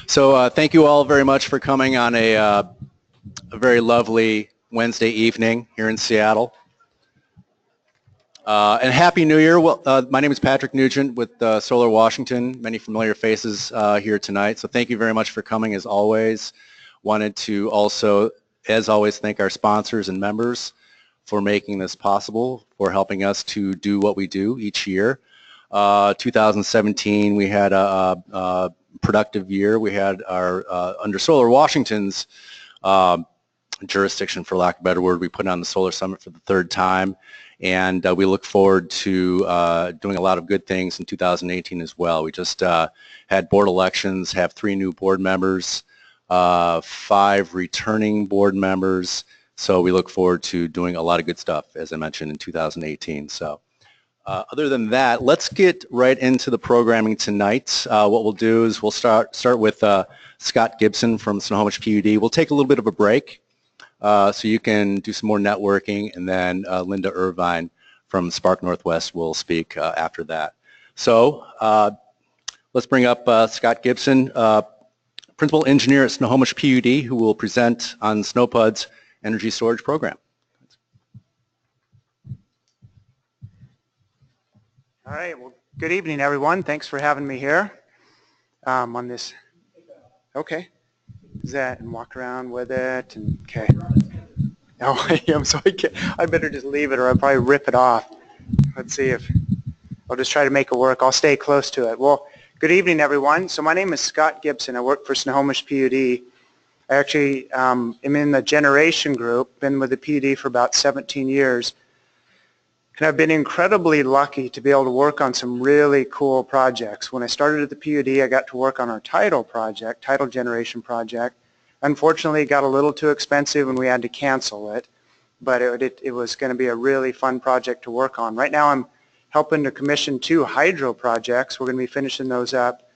So thank you all very much for coming on a very lovely Wednesday evening here in Seattle. And Happy New Year. Well, my name is Patrick Nugent with Solar Washington. Many familiar faces here tonight. So thank you very much for coming as always. Wanted to also, as always, thank our sponsors and members for making this possible, for helping us to do what we do each year. 2017, we had a productive year. We had our, under Solar Washington's jurisdiction, for lack of a better word, we put on the Solar Summit for the third time. And we look forward to doing a lot of good things in 2018 as well. We just had board elections, have 3 new board members, 5 returning board members. So we look forward to doing a lot of good stuff, as I mentioned, in 2018. So other than that, let's get right into the programming tonight. What we'll do is we'll start with Scott Gibson from Snohomish PUD. We'll take a little bit of a break. So you can do some more networking, and then Linda Irvine from Spark Northwest will speak after that. So let's bring up Scott Gibson, Principal Engineer at Snohomish PUD, who will present on SnoPUD's Energy Storage Program. All right, well, good evening, everyone. Thanks for having me here on this. Okay. Is that and walk around with it and okay. Oh, I am, so I better just leave it or I'll probably rip it off. Let's see if I'll just try to make it work. I'll stay close to it. Well, good evening, everyone. So my name is Scott Gibson. I work for Snohomish PUD. I actually am in the generation group, been with the PUD for about 17 years. And I've been incredibly lucky to be able to work on some really cool projects. When I started at the PUD, I got to work on our tidal project, tidal generation project. Unfortunately, it got a little too expensive and we had to cancel it. But it was going to be a really fun project to work on. Right now I'm helping to commission 2 hydro projects. We're going to be finishing those up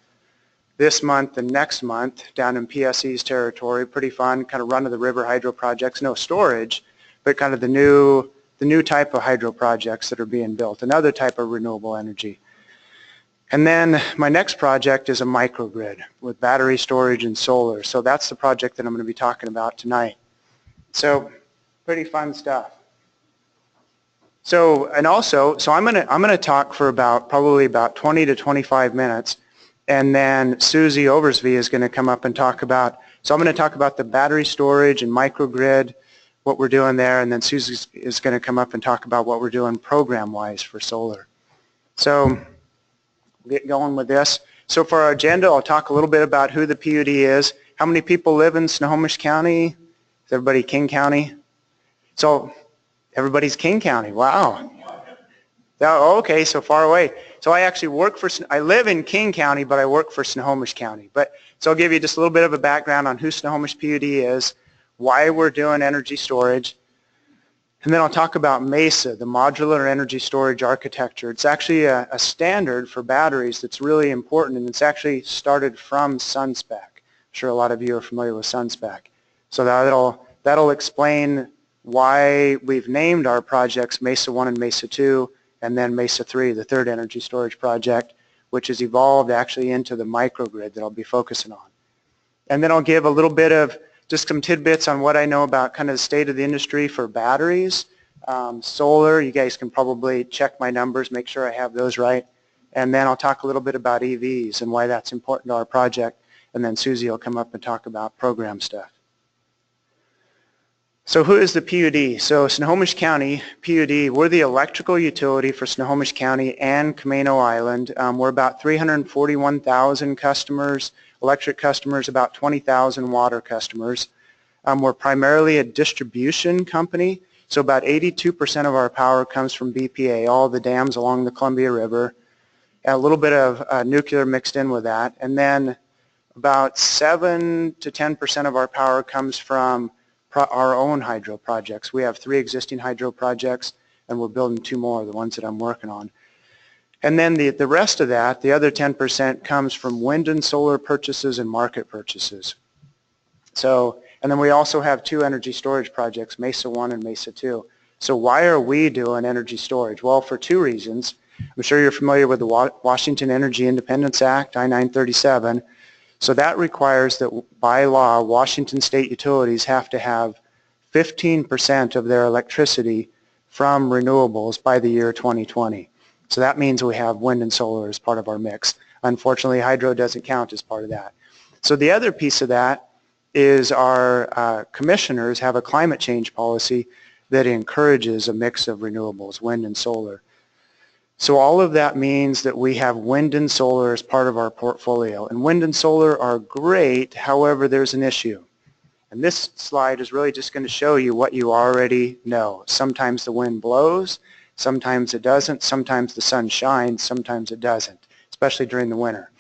this month and next month down in PSE's territory. Pretty fun, kind of run-of-the-river hydro projects. No storage, but kind of the new type of hydro projects that are being built, another type of renewable energy. And then my next project is a microgrid with battery storage and solar. So that's the project that I'm going to be talking about tonight. So pretty fun stuff. So I'm going to talk for probably about 20 to 25 minutes, and then Susie Oversby is going to come up and talk about. So I'm going to talk about the battery storage and microgrid, what we're doing there, and then Susie is going to come up and talk about what we're doing program-wise for solar. So we'll get going with this. So for our agenda, I'll talk a little bit about who the PUD is. How many people live in Snohomish County? Is everybody King County? So everybody's King County. Wow. Oh, okay, so far away. So I actually I live in King County, but I work for Snohomish County. So I'll give you just a little bit of a background on who Snohomish PUD is, why we're doing energy storage, and then I'll talk about Mesa, the modular energy storage architecture. It's actually a standard for batteries that's really important, and it's actually started from SunSpec. I'm sure a lot of you are familiar with SunSpec. So that'll explain why we've named our projects Mesa 1 and Mesa 2, and then Mesa 3, the third energy storage project, which has evolved actually into the microgrid that I'll be focusing on. And then I'll give a little bit of just some tidbits on what I know about kind of the state of the industry for batteries. Solar, you guys can probably check my numbers, make sure I have those right. And then I'll talk a little bit about EVs and why that's important to our project. And then Susie will come up and talk about program stuff. So who is the PUD? So Snohomish County, PUD, we're the electrical utility for Snohomish County and Camano Island. We're about 341,000 customers. Electric customers, about 20,000 water customers. We're primarily a distribution company, so about 82% of our power comes from BPA, all the dams along the Columbia River, and a little bit of nuclear mixed in with that. And then about 7 to 10% of our power comes from our own hydro projects. We have 3 existing hydro projects, and we're building 2 more, the ones that I'm working on. And then the rest of that, the other 10%, comes from wind and solar purchases and market purchases. So, and then we also have 2 energy storage projects, Mesa 1 and Mesa 2. So why are we doing energy storage? Well, for 2 reasons. I'm sure you're familiar with the Washington Energy Independence Act, I-937. So that requires that by law, Washington State utilities have to have 15% of their electricity from renewables by the year 2020. So that means we have wind and solar as part of our mix. Unfortunately, hydro doesn't count as part of that. So the other piece of that is our commissioners have a climate change policy that encourages a mix of renewables, wind and solar. So all of that means that we have wind and solar as part of our portfolio. And wind and solar are great, however, there's an issue. And this slide is really just going to show you what you already know. Sometimes the wind blows, sometimes it doesn't, sometimes the sun shines, sometimes it doesn't, especially during the winter.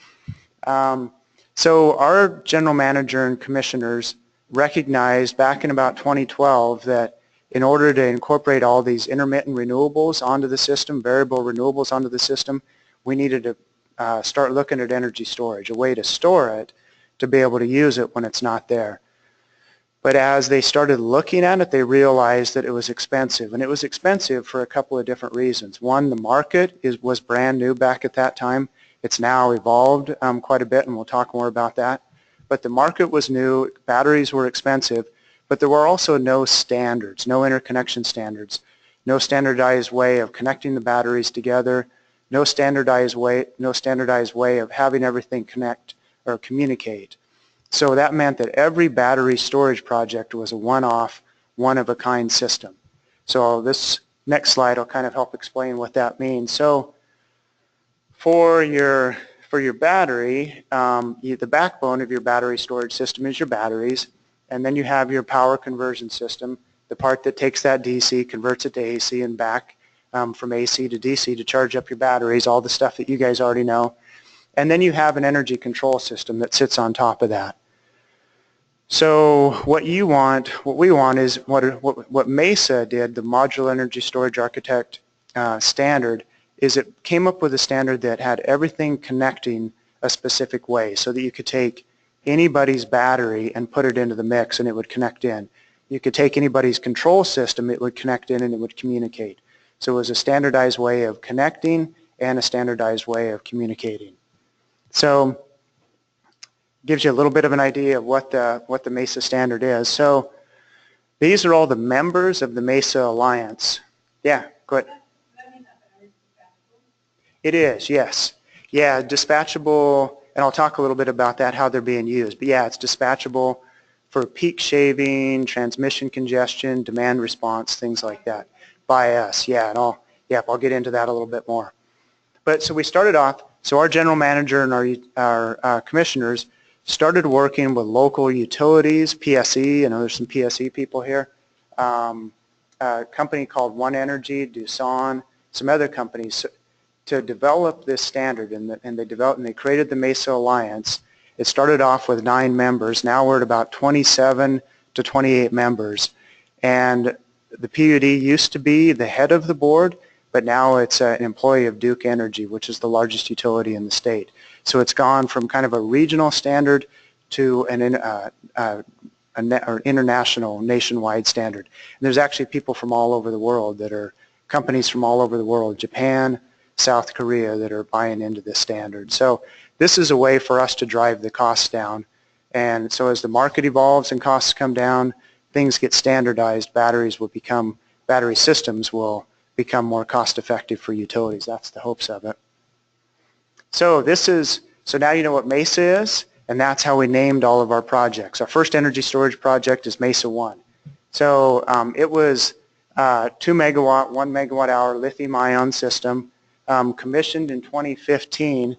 So our general manager and commissioners recognized back in about 2012 that in order to incorporate all these intermittent renewables onto the system, variable renewables onto the system, we needed to start looking at energy storage, a way to store it to be able to use it when it's not there. But as they started looking at it, they realized that it was expensive, and it was expensive for a couple of different reasons. One, the market was brand new back at that time. It's now evolved quite a bit, and we'll talk more about that. But the market was new, batteries were expensive, but there were also no standards, no interconnection standards, no standardized way of connecting the batteries together, no standardized way of having everything connect or communicate. So that meant that every battery storage project was a one-off, one-of-a-kind system. So this next slide will kind of help explain what that means. So for your battery, the backbone of your battery storage system is your batteries. And then you have your power conversion system, the part that takes that DC, converts it to AC and back from AC to DC to charge up your batteries, all the stuff that you guys already know. And then you have an energy control system that sits on top of that. So what we want is what Mesa did, the Modular Energy Storage Architect standard, is it came up with a standard that had everything connecting a specific way so that you could take anybody's battery and put it into the mix and it would connect in. You could take anybody's control system, it would connect in and it would communicate. So it was a standardized way of connecting and a standardized way of communicating. So gives you a little bit of an idea of what the Mesa standard is. So these are all the members of the Mesa Alliance. Yeah, go ahead. It is, yes. Yeah, dispatchable. And I'll talk a little bit about that, how they're being used. But yeah, it's dispatchable for peak shaving, transmission congestion, demand response, things like that by us. Yeah, and I'll get into that a little bit more. But so we started off, so our general manager and our commissioners started working with local utilities, PSE, I know there's some PSE people here, a company called One Energy, Doosan, some other companies, to develop this standard, and they created the Mesa Alliance. It started off with 9 members. Now we're at about 27 to 28 members. And the PUD used to be the head of the board, but now it's an employee of Duke Energy, which is the largest utility in the state. So it's gone from kind of a regional standard to an international, nationwide standard. And there's actually people from all over the world that are companies from all over the world, Japan, South Korea, that are buying into this standard. So this is a way for us to drive the costs down. And so as the market evolves and costs come down, things get standardized, battery systems will become more cost effective for utilities. That's the hopes of it. So now you know what Mesa is, and that's how we named all of our projects. Our first energy storage project is Mesa 1. So it was 2 megawatt, 1 megawatt hour lithium ion system, commissioned in 2015.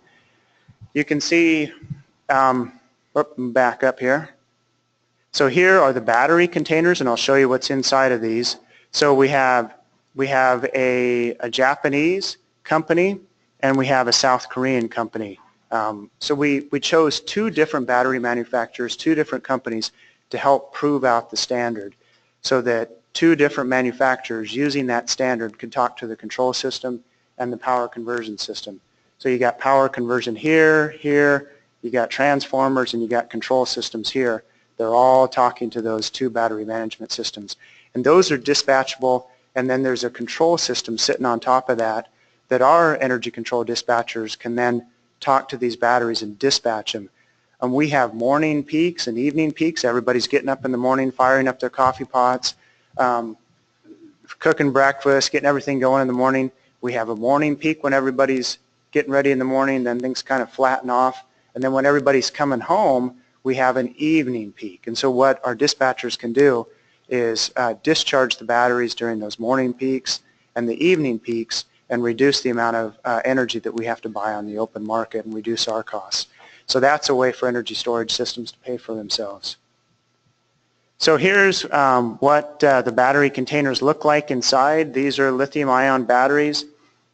You can see, back up here. So here are the battery containers, and I'll show you what's inside of these. So we have a Japanese company, and we have a South Korean company. So we chose 2 different battery manufacturers, 2 different companies to help prove out the standard, so that 2 different manufacturers using that standard could talk to the control system and the power conversion system. So you got power conversion here, you got transformers, and you got control systems here. They're all talking to those 2 battery management systems. And those are dispatchable, and then there's a control system sitting on top of that our energy control dispatchers can then talk to these batteries and dispatch them. We have morning peaks and evening peaks. Everybody's getting up in the morning, firing up their coffee pots, cooking breakfast, getting everything going in the morning. We have a morning peak when everybody's getting ready in the morning, then things kind of flatten off. And then when everybody's coming home, we have an evening peak. And so what our dispatchers can do is discharge the batteries during those morning peaks and the evening peaks and reduce the amount of energy that we have to buy on the open market and reduce our costs. So that's a way for energy storage systems to pay for themselves. So here's what the battery containers look like inside. These are lithium-ion batteries.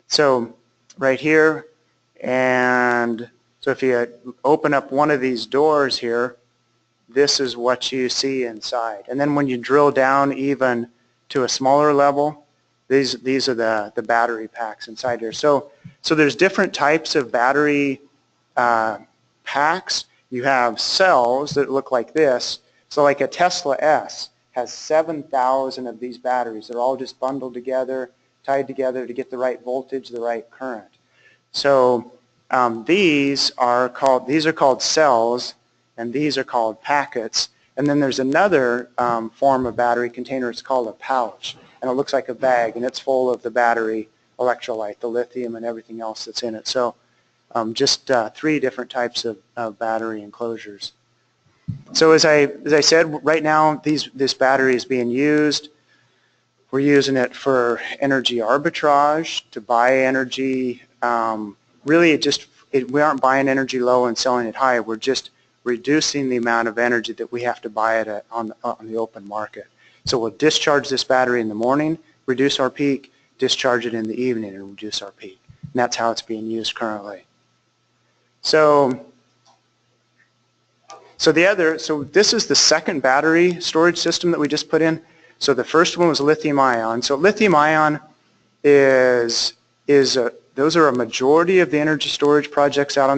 So right here, and so if you open up one of these doors here, this is what you see inside. And then when you drill down even to a smaller level, these are the battery packs inside here. So there's different types of battery packs. You have cells that look like this. So like a Tesla S has 7,000 of these batteries. They're all just bundled together, tied together to get the right voltage, the right current. So these are called cells, and these are called packets. And then there's another form of battery container. It's called a pouch, and it looks like a bag, and it's full of the battery electrolyte, the lithium, and everything else that's in it. So just 3 different types of battery enclosures. So as I said, right now this battery is being used. We're using it for energy arbitrage, to buy energy. Really, we aren't buying energy low and selling it high. We're just reducing the amount of energy that we have to buy it on the open market. So we'll discharge this battery in the morning, reduce our peak, discharge it in the evening, and reduce our peak. And that's how it's being used currently. So this is the second battery storage system that we just put in. So the first one was lithium-ion. So lithium-ion those are a majority of the energy storage projects out on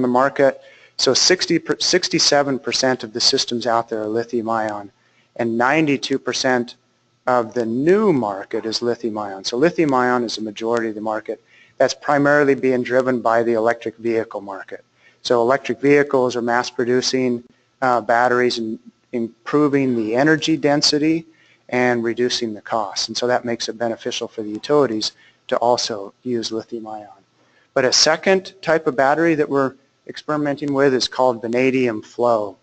the market. So 67% of the systems out there are lithium-ion, and 92% of the new market is lithium-ion. So lithium-ion is a majority of the market. That's primarily being driven by the electric vehicle market. So electric vehicles are mass-producing batteries and improving the energy density and reducing the cost. And so that makes it beneficial for the utilities to also use lithium-ion. But a second type of battery that we're experimenting with is called vanadium flow.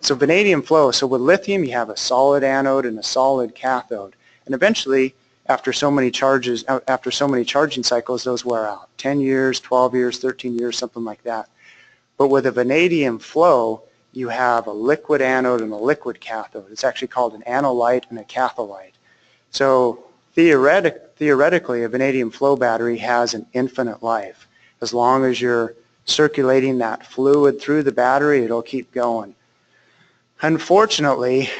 So vanadium flow, so with lithium you have a solid anode and a solid cathode. And eventually, after so many charging cycles, those wear out. 10 years, 12 years, 13 years, something like that. But with a vanadium flow, you have a liquid anode and a liquid cathode. It's actually called an anolyte and a catholyte. So theoretically, a vanadium flow battery has an infinite life. As long as you're circulating that fluid through the battery, it'll keep going. Unfortunately,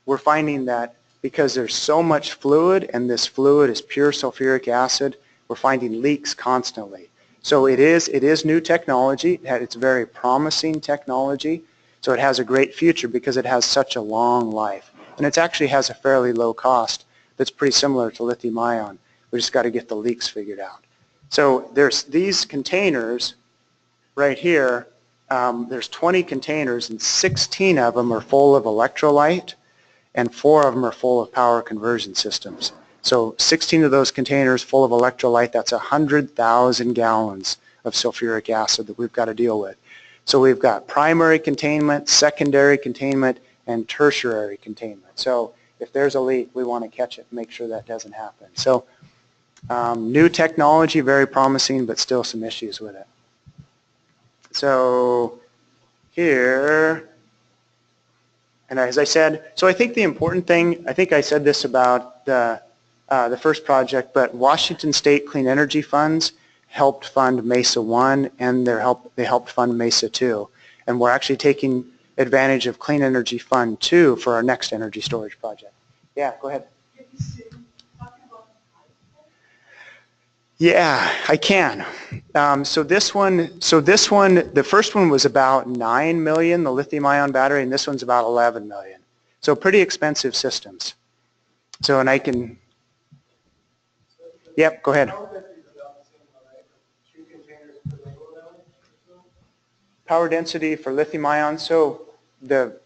we're finding that because there's so much fluid, and this fluid is pure sulfuric acid, we're finding leaks constantly. So it is new technology. It's very promising technology. So it has a great future because it has such a long life. And it actually has a fairly low cost that's pretty similar to lithium-ion. We just got to get the leaks figured out. So there's these containers right here. There's 20 containers, and 16 of them are full of electrolyte, and 4 of them are full of power conversion systems. So 16 of those containers full of electrolyte, that's 100,000 gallons of sulfuric acid that we've got to deal with. So we've got primary containment, secondary containment, and tertiary containment. So if there's a leak, we want to catch it and make sure that doesn't happen. So new technology, very promising, but still some issues with it. So here, and as I said, so I think the important thing, I think I said this about the first project, but Washington State Clean Energy Funds helped fund Mesa 1, and they helped fund Mesa 2. And we're actually taking advantage of Clean Energy Fund 2 for our next energy storage project. Yeah, go ahead. Yeah, I can. So this one, the first one was about 9 million, the lithium-ion battery, and this one's about 11 million. So pretty expensive systems. So, and I can, yep, go ahead. power density for lithium ion. So the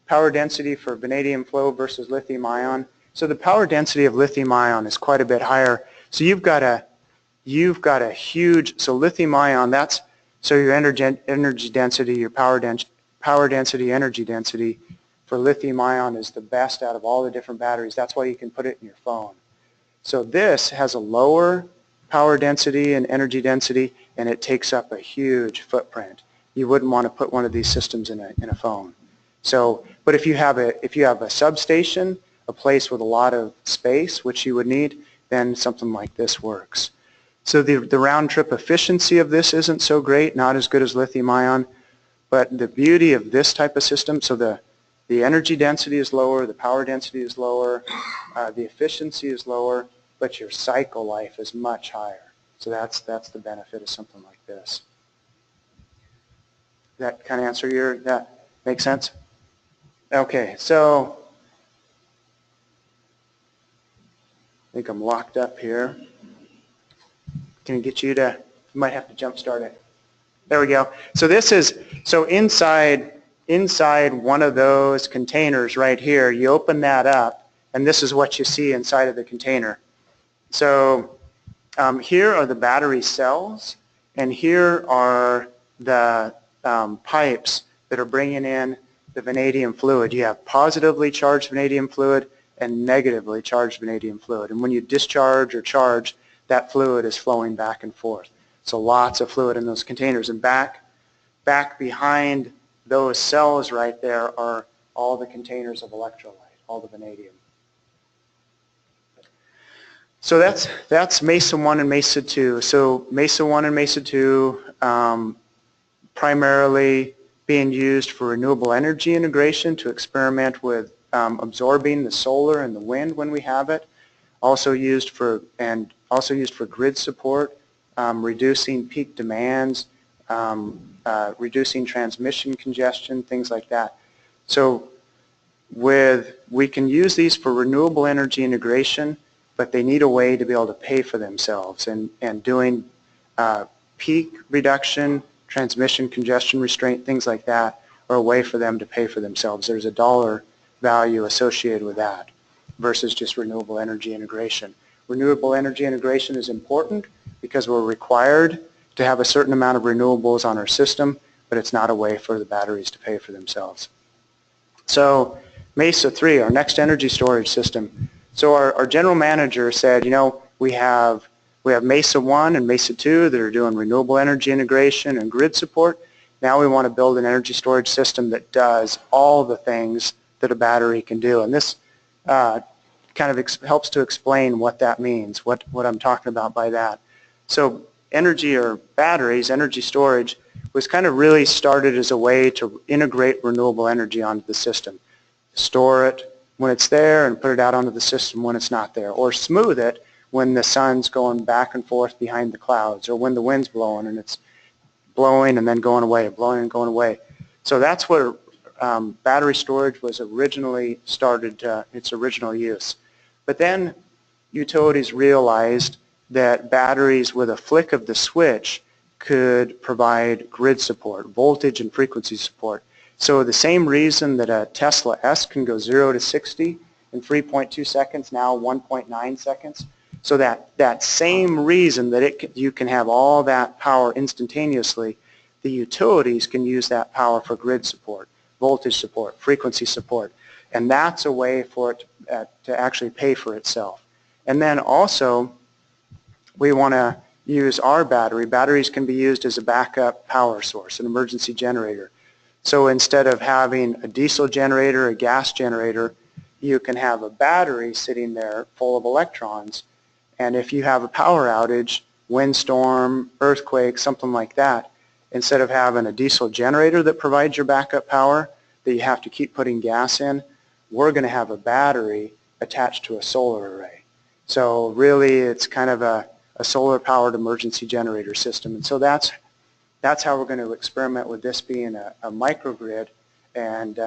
power density for vanadium flow versus lithium ion. So the power density of lithium ion is quite a bit higher. So you've got a huge, so lithium ion, that's, so your energy density, your power density, energy density for lithium ion is the best out of all the different batteries. That's why you can put it in your phone. So this has a lower power density and energy density, and it takes up a huge footprint. You wouldn't want to put one of these systems in a phone. So, but if you have a substation, a place with a lot of space, which you would need, then something like this works. So the round trip efficiency of this isn't so great, not as good as lithium ion, but the beauty of this type of system, so the energy density is lower, the power density is lower, the efficiency is lower, but your cycle life is much higher. So that's the benefit of something like this. That kind of answer that make sense? Okay, so I think I'm locked up here. Can I get you to, you might have to jump start it. There we go. So this is, so inside one of those containers right here, you open that up, and this is what you see inside of the container. So here are the battery cells, and here are the pipes that are bringing in the vanadium fluid. You have positively charged vanadium fluid and negatively charged vanadium fluid. And when you discharge or charge, that fluid is flowing back and forth. So lots of fluid in those containers. And back behind those cells right there are all the containers of electrolyte, all the vanadium. So that's Mesa 1 and Mesa 2. So Mesa 1 and Mesa 2 primarily being used for renewable energy integration to experiment with absorbing the solar and the wind when we have it. Also used for grid support, reducing peak demands, reducing transmission congestion, things like that. So we can use these for renewable energy integration, but they need a way to be able to pay for themselves, and doing peak reduction, transmission congestion restraint, things like that are a way for them to pay for themselves. There's a dollar value associated with that versus just renewable energy integration. Renewable energy integration is important because we're required to have a certain amount of renewables on our system, but it's not a way for the batteries to pay for themselves. So Mesa 3, our next energy storage system. So our general manager said, you know, we have Mesa 1 and Mesa 2 that are doing renewable energy integration and grid support. Now we want to build an energy storage system that does all the things that a battery can do. And this kind of helps to explain what that means, what I'm talking about by that. So energy or batteries, energy storage, was kind of really started as a way to integrate renewable energy onto the system. Store it when it's there and put it out onto the system when it's not there, or smooth it when the sun's going back and forth behind the clouds, or when the wind's blowing and it's blowing and then going away, blowing and going away. So that's where battery storage was originally started, its original use. But then utilities realized that batteries with a flick of the switch could provide grid support, voltage and frequency support. So the same reason that a Tesla S can go 0 to 60 in 3.2 seconds, now 1.9 seconds. So that same reason that you can have all that power instantaneously, the utilities can use that power for grid support, voltage support, frequency support. And that's a way for it to actually pay for itself. And then also, we want to use our battery. Batteries can be used as a backup power source, an emergency generator. So instead of having a diesel generator, a gas generator, you can have a battery sitting there full of electrons. And if you have a power outage, windstorm, earthquake, something like that, instead of having a diesel generator that provides your backup power that you have to keep putting gas in, we're going to have a battery attached to a solar array. So really it's kind of a solar-powered emergency generator system. And so that's how we're going to experiment with this being a microgrid and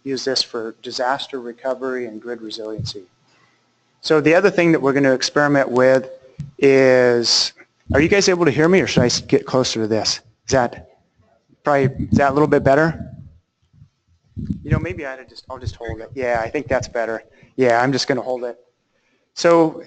use this for disaster recovery and grid resiliency. So the other thing that we're going to experiment with is, are you guys able to hear me, or should I get closer to this? Is that Probably, is that a little bit better? You know, maybe I'll just hold it. Yeah, I think that's better. Yeah, I'm just going to hold it. So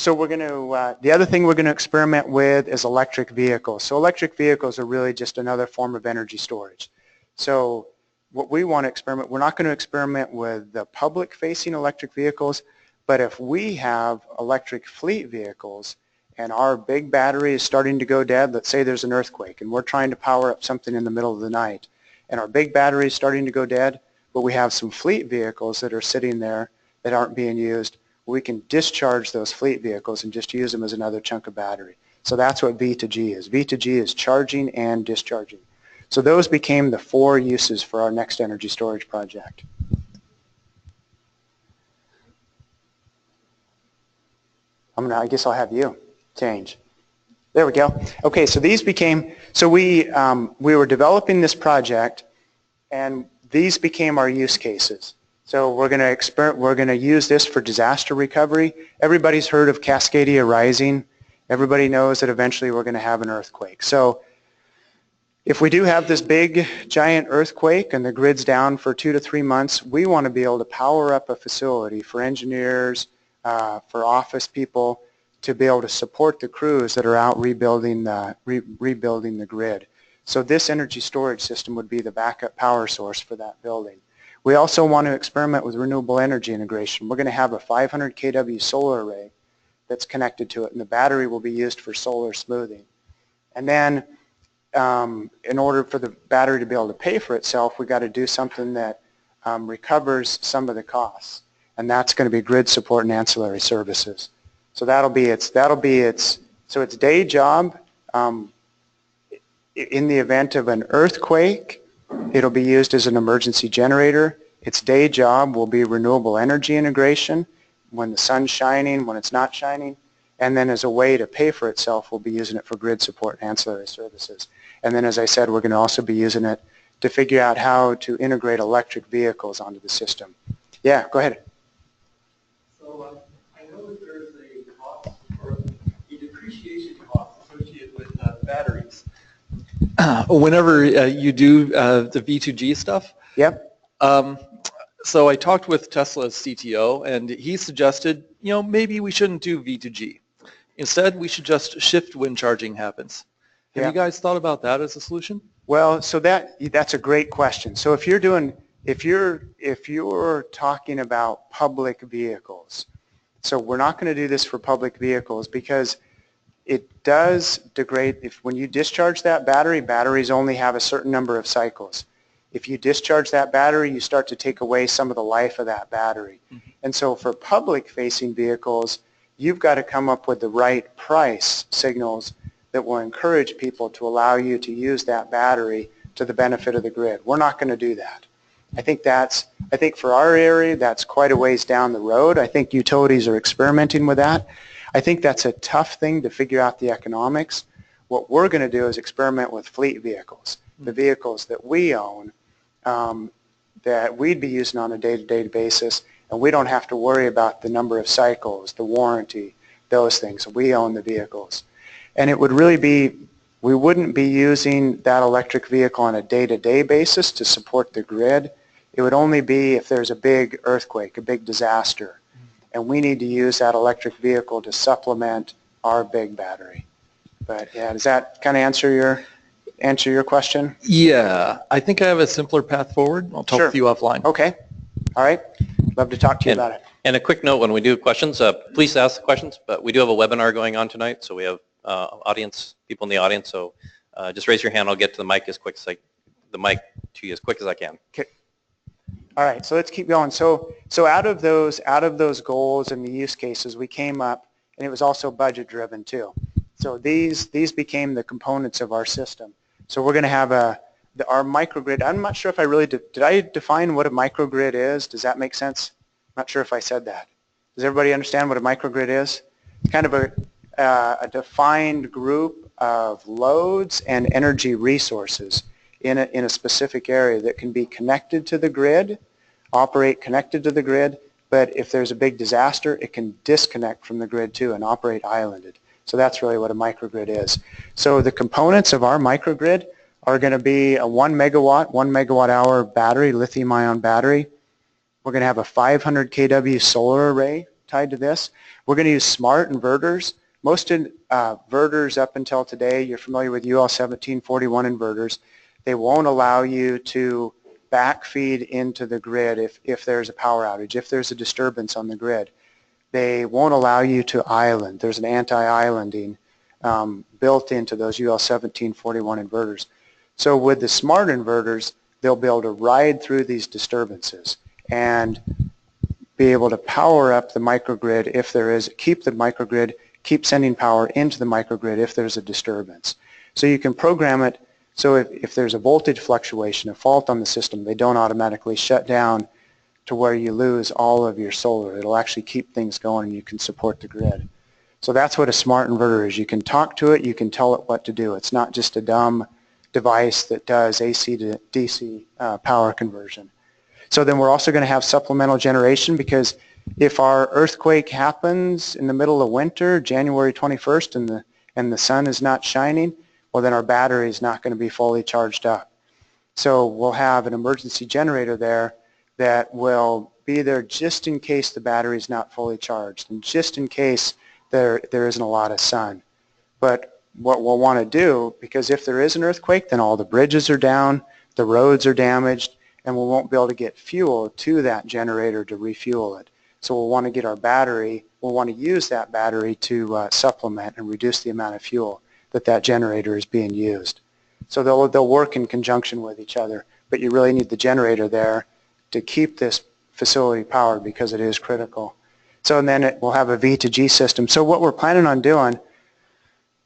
we're going to, the other thing we're going to experiment with is electric vehicles. So electric vehicles are really just another form of energy storage. So what we want to experiment, we're not going to experiment with the public-facing electric vehicles, but if we have electric fleet vehicles and our big battery is starting to go dead, let's say there's an earthquake and we're trying to power up something in the middle of the night, and our big battery is starting to go dead, but we have some fleet vehicles that are sitting there that aren't being used, we can discharge those fleet vehicles and just use them as another chunk of battery. So that's what V2G is. V2G is charging and discharging. So those became the 4 uses for our next energy storage project. I guess I'll have you change. There we go. Okay, so these became, so we were developing this project, and these became our use cases. So we're going to use this for disaster recovery. Everybody's heard of Cascadia Rising. Everybody knows that eventually we're going to have an earthquake. So if we do have this big giant earthquake and the grid's down for 2 to 3 months, we want to be able to power up a facility for engineers, for office people, to be able to support the crews that are out rebuilding the grid. So this energy storage system would be the backup power source for that building. We also want to experiment with renewable energy integration. We're going to have a 500 kW solar array that's connected to it, and the battery will be used for solar smoothing. And then in order for the battery to be able to pay for itself, we've got to do something that recovers some of the costs, and that's going to be grid support and ancillary services. So that'll be its day job. In the event of an earthquake, it'll be used as an emergency generator. Its day job will be renewable energy integration when the sun's shining, when it's not shining, and then as a way to pay for itself, we'll be using it for grid support and ancillary services. And then, as I said, we're going to also be using it to figure out how to integrate electric vehicles onto the system. Yeah, go ahead. So I know that there's a cost or a depreciation cost associated with batteries. Whenever you do the V2G stuff. Yep. So I talked with Tesla's CTO, and he suggested, maybe we shouldn't do V2G. Instead, we should just shift when charging happens. Have you guys thought about that as a solution? Well, so that's a great question. So if you're talking about public vehicles, so we're not going to do this for public vehicles because it does degrade. When you discharge that battery, batteries only have a certain number of cycles. If you discharge that battery, you start to take away some of the life of that battery. Mm-hmm. And so for public-facing vehicles, you've got to come up with the right price signals that will encourage people to allow you to use that battery to the benefit of the grid. We're not going to do that. I think for our area, that's quite a ways down the road. I think utilities are experimenting with that. I think that's a tough thing to figure out the economics. What we're going to do is experiment with fleet vehicles, the vehicles that we own, that we'd be using on a day-to-day basis, and we don't have to worry about the number of cycles, the warranty, those things. We own the vehicles. And it would really be, we wouldn't be using that electric vehicle on a day-to-day basis to support the grid. It would only be if there's a big earthquake, a big disaster, and we need to use that electric vehicle to supplement our big battery. But yeah, does that kind of answer your question? Yeah, I think I have a simpler path forward. I'll talk with you offline. Okay. All right. Love to talk to you about it. And a quick note, when we do questions, please ask the questions, but we do have a webinar going on tonight, so we have people in the audience, so just raise your hand. I'll get to the mic as quick as I can. Okay. All right, so let's keep going. So out of those goals and the use cases, we came up, and it was also budget driven too. So these became the components of our system. So we're going to have our microgrid. I'm not sure if I really did I define what a microgrid is? Does that make sense? I'm not sure if I said that. Does everybody understand what a microgrid is? It's kind of a defined group of loads and energy resources in a specific area that can be connected to the grid, operate connected to the grid, but if there's a big disaster, it can disconnect from the grid too and operate islanded. So that's really what a microgrid is. So the components of our microgrid are going to be a 1 megawatt hour battery, lithium ion battery. We're going to have a 500 kW solar array tied to this. We're going to use smart inverters. Most inverters up until today, you're familiar with UL 1741 inverters. They won't allow you to backfeed into the grid if there's a power outage, if there's a disturbance on the grid. They won't allow you to island. There's an anti-islanding built into those UL 1741 inverters. So with the smart inverters, they'll be able to ride through these disturbances and be able to power up the microgrid if there is, keep the microgrid, keep sending power into the microgrid if there's a disturbance. So you can program it so if there's a voltage fluctuation, a fault on the system, they don't automatically shut down to where you lose all of your solar. It'll actually keep things going and you can support the grid. So that's what a smart inverter is. You can talk to it, you can tell it what to do. It's not just a dumb device that does AC to DC power conversion. So then we're also going to have supplemental generation, because if our earthquake happens in the middle of winter, January 21st, and the sun is not shining, well then our battery is not going to be fully charged up. So we'll have an emergency generator there that will be there just in case the battery is not fully charged and just in case there isn't a lot of sun. But what we'll want to do, because if there is an earthquake, then all the bridges are down, the roads are damaged, and we won't be able to get fuel to that generator to refuel it. So we'll want to get our battery, we'll want to use that battery to supplement and reduce the amount of fuel that generator is being used. So they'll work in conjunction with each other, but you really need the generator there to keep this facility powered because it is critical. So and then we'll have a V2G system. So what we're planning on doing,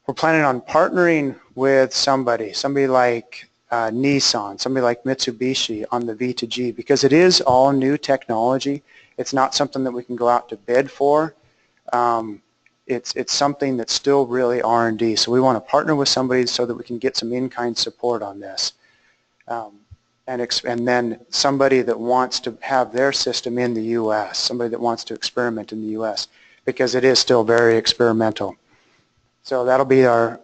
we're planning on partnering with somebody like Nissan, somebody like Mitsubishi on the V2G, because it is all new technology. It's not something that we can go out to bid for. It's something that's still really R&D. So we want to partner with somebody so that we can get some in-kind support on this. And then somebody that wants to have their system in the U.S., somebody that wants to experiment in the U.S., because it is still very experimental. So that'll be our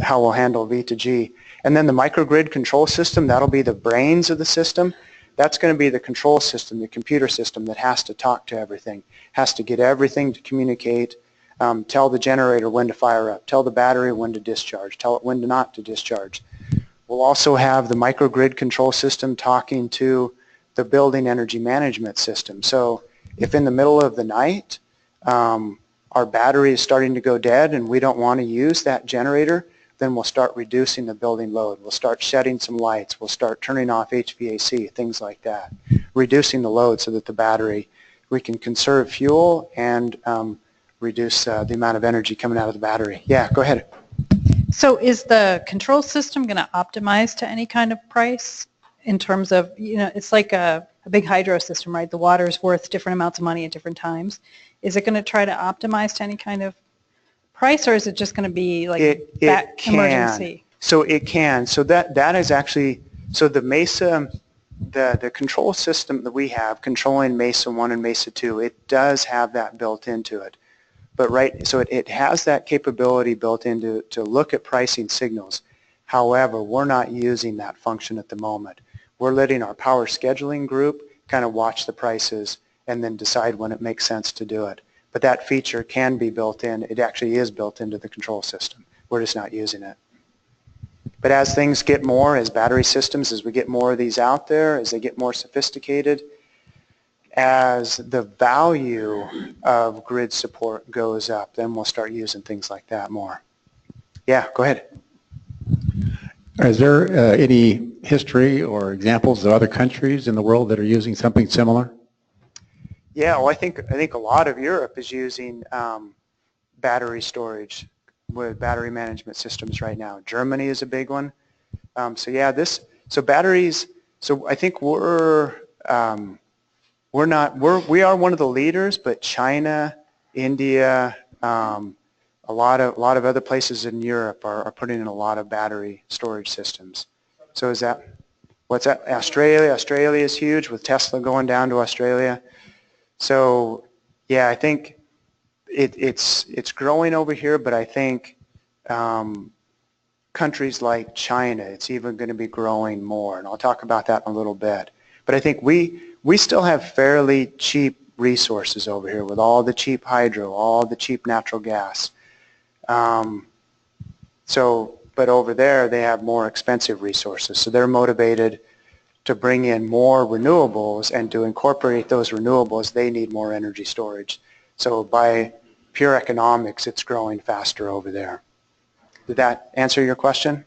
how we'll handle V2G. And then the microgrid control system, that'll be the brains of the system. That's going to be the control system, the computer system that has to talk to everything, has to get everything to communicate, tell the generator when to fire up, tell the battery when to discharge, tell it when to not to discharge. We'll also have the microgrid control system talking to the building energy management system. So if in the middle of the night our battery is starting to go dead and we don't want to use that generator, then we'll start reducing the building load. We'll start shedding some lights. We'll start turning off HVAC, things like that, reducing the load so that the battery, we can conserve fuel and reduce the amount of energy coming out of the battery. Yeah, go ahead. So is the control system going to optimize to any kind of price in terms of, it's like a big hydro system, right? The water is worth different amounts of money at different times. Is it going to try to optimize to any kind of price, or is it just going to be like emergency? So it can. So that is actually, so the Mesa, the control system that we have controlling Mesa 1 and Mesa 2, it does have that built into it. But so it has that capability built into to look at pricing signals. However, we're not using that function at the moment. We're letting our power scheduling group kind of watch the prices and then decide when it makes sense to do it. But that feature can be built in. It actually is built into the control system. We're just not using it. But as things get more, as battery systems, as we get more of these out there, as they get more sophisticated, as the value of grid support goes up, then we'll start using things like that more. Yeah, go ahead. Is there any history or examples of other countries in the world that are using something similar? Yeah, well, I think a lot of Europe is using battery storage with battery management systems right now. Germany is a big one. So yeah, so batteries. So I think we are one of the leaders, but China, India, a lot of other places in Europe are putting in a lot of battery storage systems. So is that, what's that? Australia is huge with Tesla going down to Australia. So yeah, I think it's growing over here, but I think countries like China, it's even going to be growing more, and I'll talk about that in a little bit. But I think we still have fairly cheap resources over here with all the cheap hydro, all the cheap natural gas. But over there they have more expensive resources, so they're motivated to bring in more renewables, and to incorporate those renewables they need more energy storage. So by pure economics, it's growing faster over there. Did that answer your question?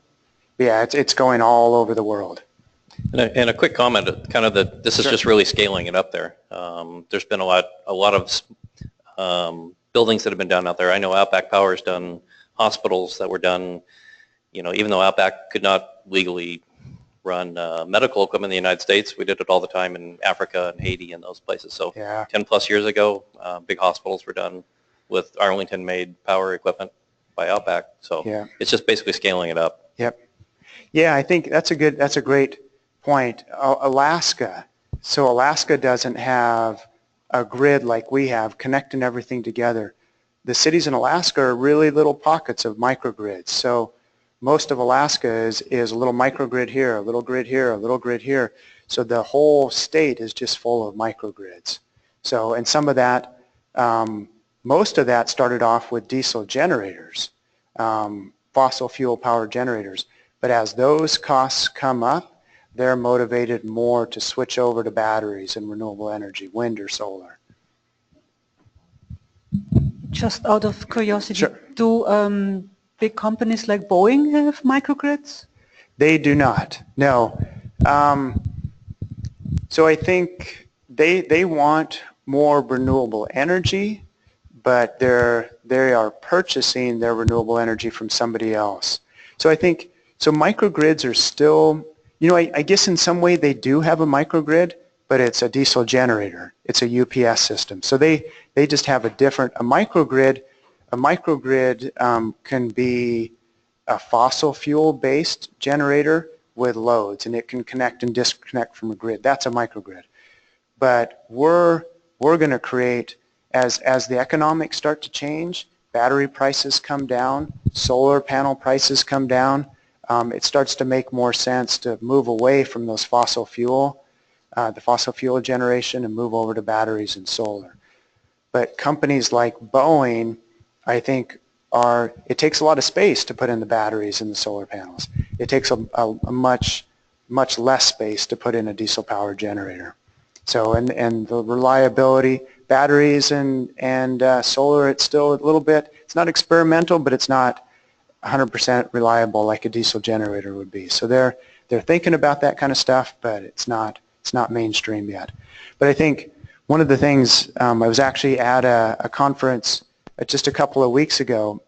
Yeah, it's going all over the world. And a quick comment, kind of that this is just really scaling it up there. There's been a lot of buildings that have been done out there. I know Outback Power's done hospitals that were done, even though Outback could not legally run medical equipment in the United States, we did it all the time in Africa and Haiti and those places. So Yeah. 10 plus years ago, big hospitals were done with Arlington-made power equipment by Outback. So Yeah. it's just basically scaling it up. Yep. Yeah, I think that's a great point. Alaska. So Alaska doesn't have a grid like we have connecting everything together. The cities in Alaska are really little pockets of microgrids. So most of Alaska is a little microgrid here, a little grid here, a little grid here. So the whole state is just full of microgrids. So, and some of that, most of that started off with diesel generators, fossil fuel power generators. But as those costs come up, they're motivated more to switch over to batteries and renewable energy, wind or solar. Just out of curiosity, Sure. do big companies like Boeing have microgrids? They do not, no. So I think they want more renewable energy, but they are purchasing their renewable energy from somebody else. So I think, so microgrids are still, I guess in some way they do have a microgrid, but it's a diesel generator. It's a UPS system. So they just have a microgrid can be a fossil fuel based generator with loads, and it can connect and disconnect from a grid. That's a microgrid. But we're going to create, as the economics start to change, battery prices come down, solar panel prices come down, it starts to make more sense to move away from those fossil fuel, the fossil fuel generation, and move over to batteries and solar. But companies like Boeing, I think, it takes a lot of space to put in the batteries and the solar panels. It takes a much less space to put in a diesel powered generator. So, and the reliability, batteries and solar, it's still a little bit, it's not experimental, but it's not 100% reliable like a diesel generator would be. So they're thinking about that kind of stuff, but it's not mainstream yet. But I think one of the things, I was actually at a conference just a couple of weeks ago,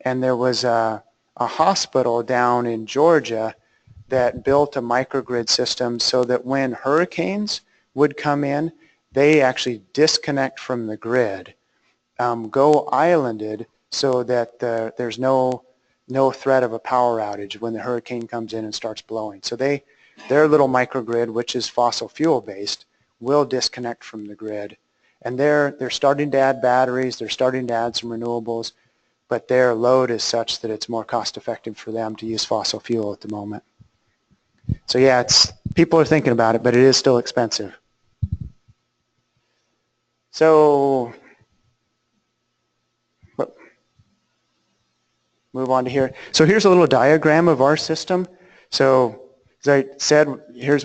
and there was a hospital down in Georgia that built a microgrid system so that when hurricanes would come in, they actually disconnect from the grid, go islanded so that there's no threat of a power outage when the hurricane comes in and starts blowing. So their little microgrid, which is fossil fuel based, will disconnect from the grid. And they're starting to add batteries, they're starting to add some renewables, but their load is such that it's more cost effective for them to use fossil fuel at the moment. So yeah, people are thinking about it, but it is still expensive. So move on to here. So here's a little diagram of our system. So as I said,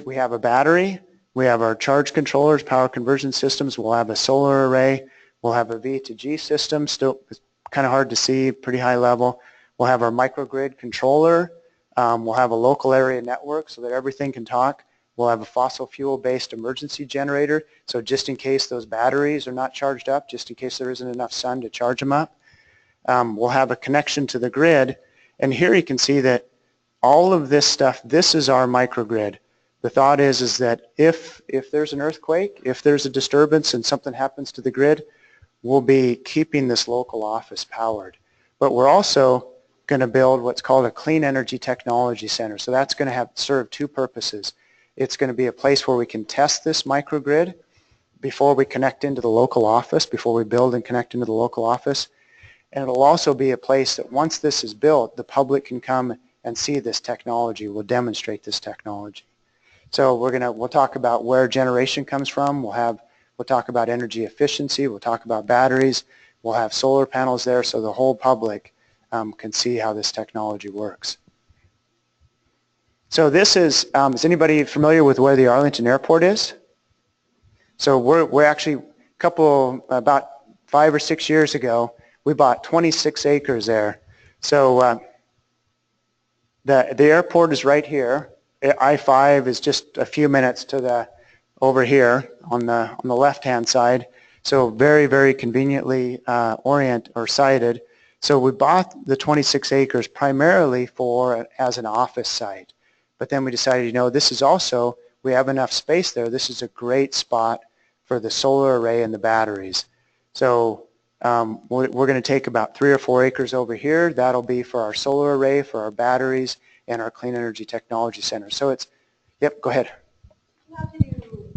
we have a battery, we have our charge controllers, power conversion systems, we'll have a solar array, we'll have a V2G system, still it's kind of hard to see, pretty high level. We'll have our microgrid controller, we'll have a local area network so that everything can talk. We'll have a fossil fuel based emergency generator, so just in case those batteries are not charged up, just in case there isn't enough sun to charge them up. We'll have a connection to the grid, and here you can see that all of this stuff, this is our microgrid. The thought is that if there's an earthquake, if there's a disturbance and something happens to the grid, we'll be keeping this local office powered. But we're also going to build what's called a Clean Energy Technology Center. So that's going to serve two purposes. It's going to be a place where we can test this microgrid before we connect into the local office, before we build and connect into the local office. And it'll also be a place that once this is built, the public can come and see this technology. We'll demonstrate this technology. So we'll talk about where generation comes from. We'll talk about energy efficiency. We'll talk about batteries. We'll have solar panels there so the whole public can see how this technology works. So this is anybody familiar with where the Arlington Airport is? So we're actually about 5 or 6 years ago, we bought 26 acres there. So the airport is right here. I-5 is just a few minutes to over here on the left-hand side. So very, very conveniently sited. So we bought the 26 acres primarily as an office site. But then we decided, this is also, we have enough space there. This is a great spot for the solar array and the batteries. So we're going to take about 3 or 4 acres over here. That'll be for our solar array, for our batteries, and our Clean Energy Technology Center. So yep, go ahead. You have to do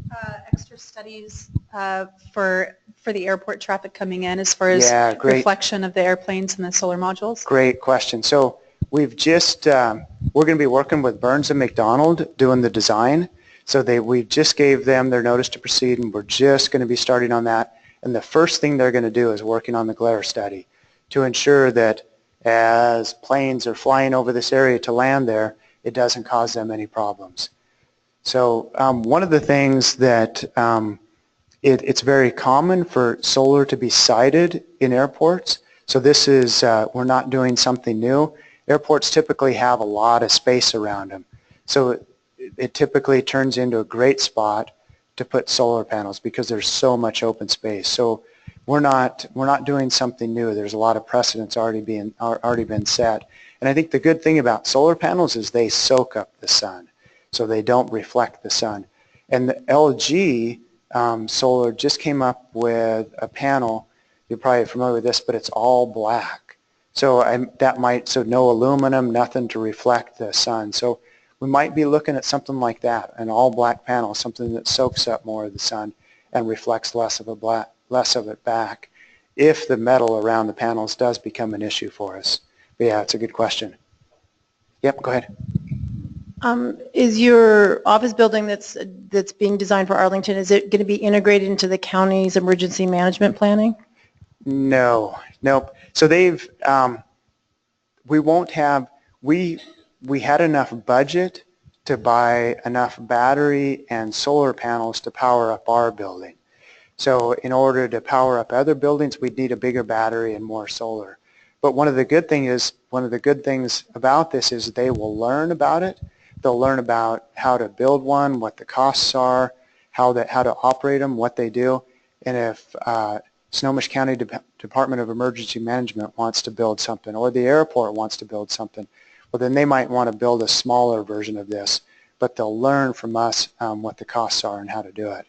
extra studies for the airport traffic coming in as far as reflection of the airplanes and the solar modules? Great question. So we've just, we're going to be working with Burns and McDonald doing the design. So we just gave them their notice to proceed, and we're just going to be starting on that. And the first thing they're going to do is working on the glare study to ensure that as planes are flying over this area to land there, it doesn't cause them any problems. So one of the things that it's very common for solar to be sited in airports. So this is, we're not doing something new. Airports typically have a lot of space around them. So it typically turns into a great spot to put solar panels because there's so much open space. So we're not doing something new. There's a lot of precedents already been set. And I think the good thing about solar panels is they soak up the sun, so they don't reflect the sun. And the LG Solar just came up with a panel. You're probably familiar with this, but it's all black. So so no aluminum, nothing to reflect the sun. So we might be looking at something like that, an all black panel, something that soaks up more of the sun and reflects less of it back if the metal around the panels does become an issue for us. But yeah, it's a good question. Yep, go ahead. Is your office building that's being designed for Arlington, is it going to be integrated into the county's emergency management planning? No, nope. So we had enough budget to buy enough battery and solar panels to power up our building. So in order to power up other buildings, we'd need a bigger battery and more solar. But one of the good things about this is they will learn about it. They'll learn about how to build one, what the costs are, how to operate them, what they do. And if Snohomish County Department of Emergency Management wants to build something, or the airport wants to build something, well, then they might want to build a smaller version of this, but they'll learn from us what the costs are and how to do it.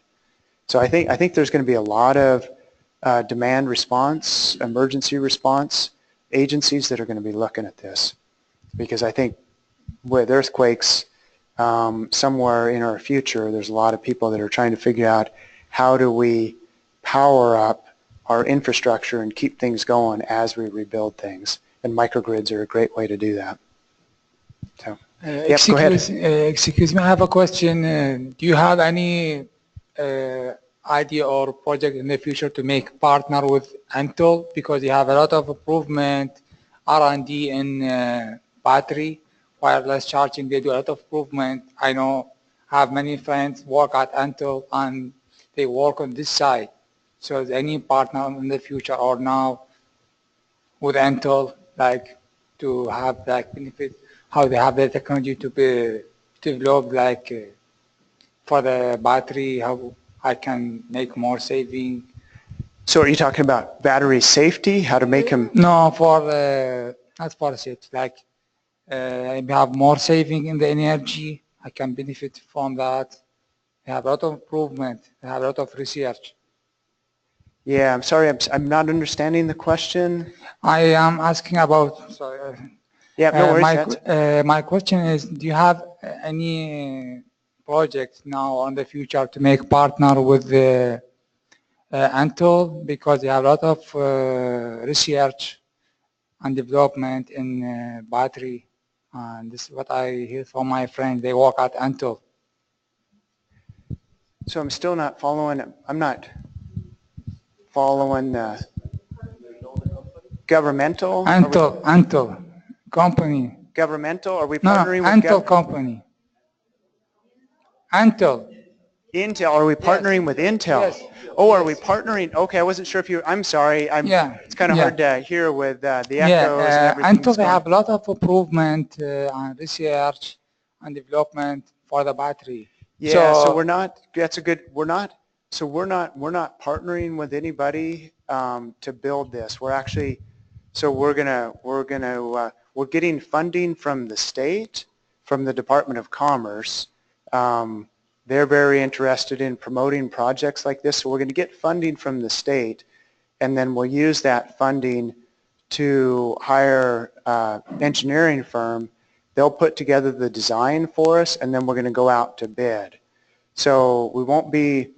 So I think there's going to be a lot of demand response, emergency response agencies that are going to be looking at this, because I think with earthquakes somewhere in our future, there's a lot of people that are trying to figure out how do we power up our infrastructure and keep things going as we rebuild things. And microgrids are a great way to do that. So, yep, go ahead. Excuse me, I have a question. Do you have any idea or project in the future to make partner with Intel, because you have a lot of improvement, R&D in battery, wireless charging, they do a lot of improvement. I know I have many friends work at Intel and they work on this side. So is any partner in the future or now with Intel, like to have like benefit, how they have the technology to be developed, like for the battery, how I can make more saving. So are you talking about battery safety, how to make them? No, not for safety, like I have more saving in the energy, I can benefit from that. They have a lot of improvement, they have a lot of research. Yeah, I'm sorry, I'm not understanding the question. I am asking about, sorry. Yeah, no worries. My question is, do you have any projects now on the future to make partner with the Intel, because they have a lot of research and development in battery And this is what I hear from my friends. They work at Antle. So I'm still not following, I'm not following the governmental? Antle company. Governmental? Are we No, partnering with Antle company. Antle. Intel? Are we partnering with Intel? Yes. Oh, are we partnering? Okay, I wasn't sure if you, I'm sorry. Yeah. It's kind of hard to hear with the echoes and everything. Until they have a lot of improvement and research and development for the battery. Yeah, so we're not, that's a good, we're not partnering with anybody to build this. We're actually, so we're getting funding from the state, from the Department of Commerce. They're very interested in promoting projects like this, so we're going to get funding from the state, and then we'll use that funding to hire an engineering firm. They'll put together the design for us, and then we're going to go out to bid. So we won't be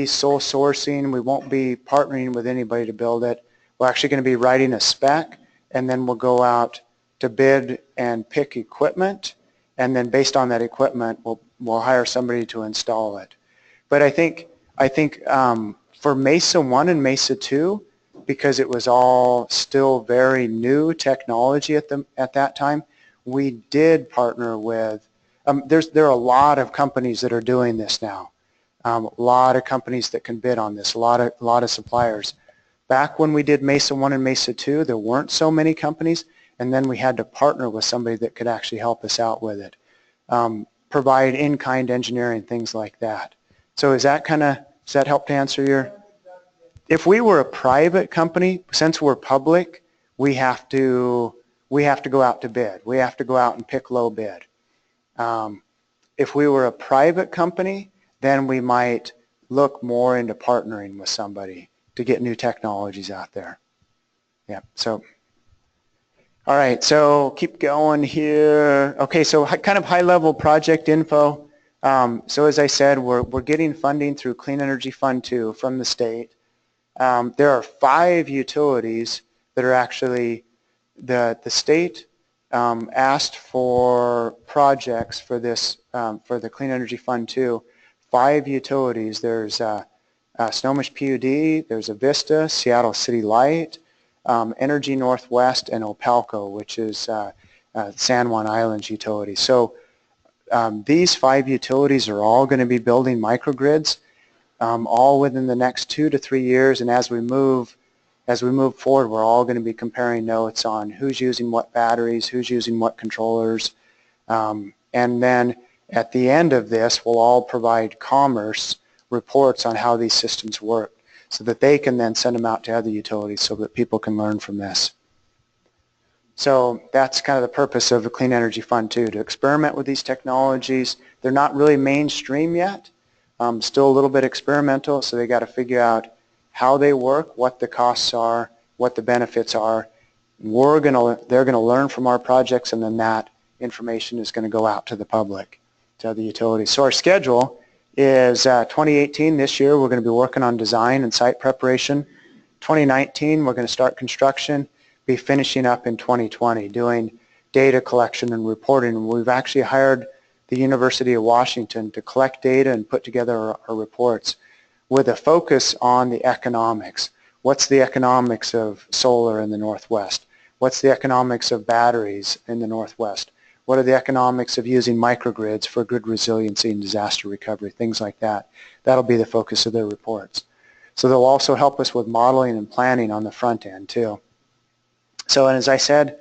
sole sourcing, we won't be partnering with anybody to build it. We're actually going to be writing a spec, and then we'll go out to bid and pick equipment, and then based on that equipment, we'll hire somebody to install it. But I think for Mesa 1 and Mesa 2, because it was all still very new technology at that time, we did partner with, there are a lot of companies that are doing this now. A lot of companies that can bid on this, a lot of suppliers. Back when we did Mesa 1 and Mesa 2, there weren't so many companies, and then we had to partner with somebody that could actually help us out with it. Provide in-kind engineering, things like that. So does that help to answer your? If we were a private company, since we're public, we have to go out to bid. We have to go out and pick low bid. If we were a private company, then we might look more into partnering with somebody to get new technologies out there. Yeah, so. All right, so keep going here. Okay, so kind of high-level project info. So as I said, we're getting funding through Clean Energy Fund 2 from the state. There are 5 utilities that are actually, the state asked for projects for this, for the Clean Energy Fund 2. 5 utilities. There's Snohomish PUD, there's Avista, Seattle City Light, Energy Northwest, and Opalco, which is San Juan Islands utility. So these 5 utilities are all going to be building microgrids, all within the next 2 to 3 years. And as we move forward, we're all going to be comparing notes on who's using what batteries, who's using what controllers, and then at the end of this, we'll all provide Commerce reports on how these systems work, so that they can then send them out to other utilities so that people can learn from this. So that's kind of the purpose of the Clean Energy Fund 2, to experiment with these technologies. They're not really mainstream yet, still a little bit experimental, so they got to figure out how they work, what the costs are, what the benefits are. They're going to learn from our projects, and then that information is going to go out to the public, to other utilities. So our schedule is 2018, this year, we're going to be working on design and site preparation. 2019, we're going to start construction, be finishing up in 2020, doing data collection and reporting. We've actually hired the University of Washington to collect data and put together our reports with a focus on the economics. What's the economics of solar in the Northwest? What's the economics of batteries in the Northwest? What are the economics of using microgrids for grid resiliency and disaster recovery, things like that. That'll be the focus of their reports. So they'll also help us with modeling and planning on the front end too. So, and as I said,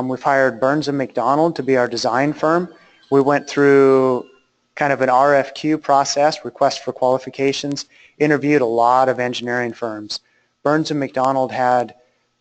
we've hired Burns & McDonnell to be our design firm. We went through kind of an RFQ process, request for qualifications, interviewed a lot of engineering firms. Burns & McDonnell had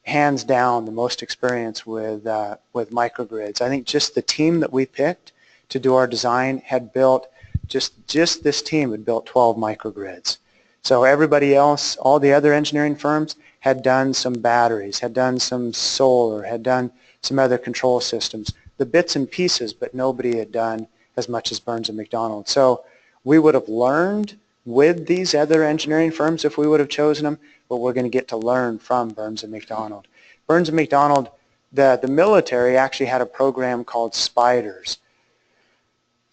hands down the most experience with microgrids. I think just the team that we picked to do our design had built, just this team had built 12 microgrids. So everybody else, all the other engineering firms had done some batteries, had done some solar, had done some other control systems, the bits and pieces, but nobody had done as much as Burns & McDonnell. So we would have learned with these other engineering firms if we would have chosen them, but we're going to get to learn from Burns & McDonnell. Burns & McDonnell the military actually had a program called Spiders.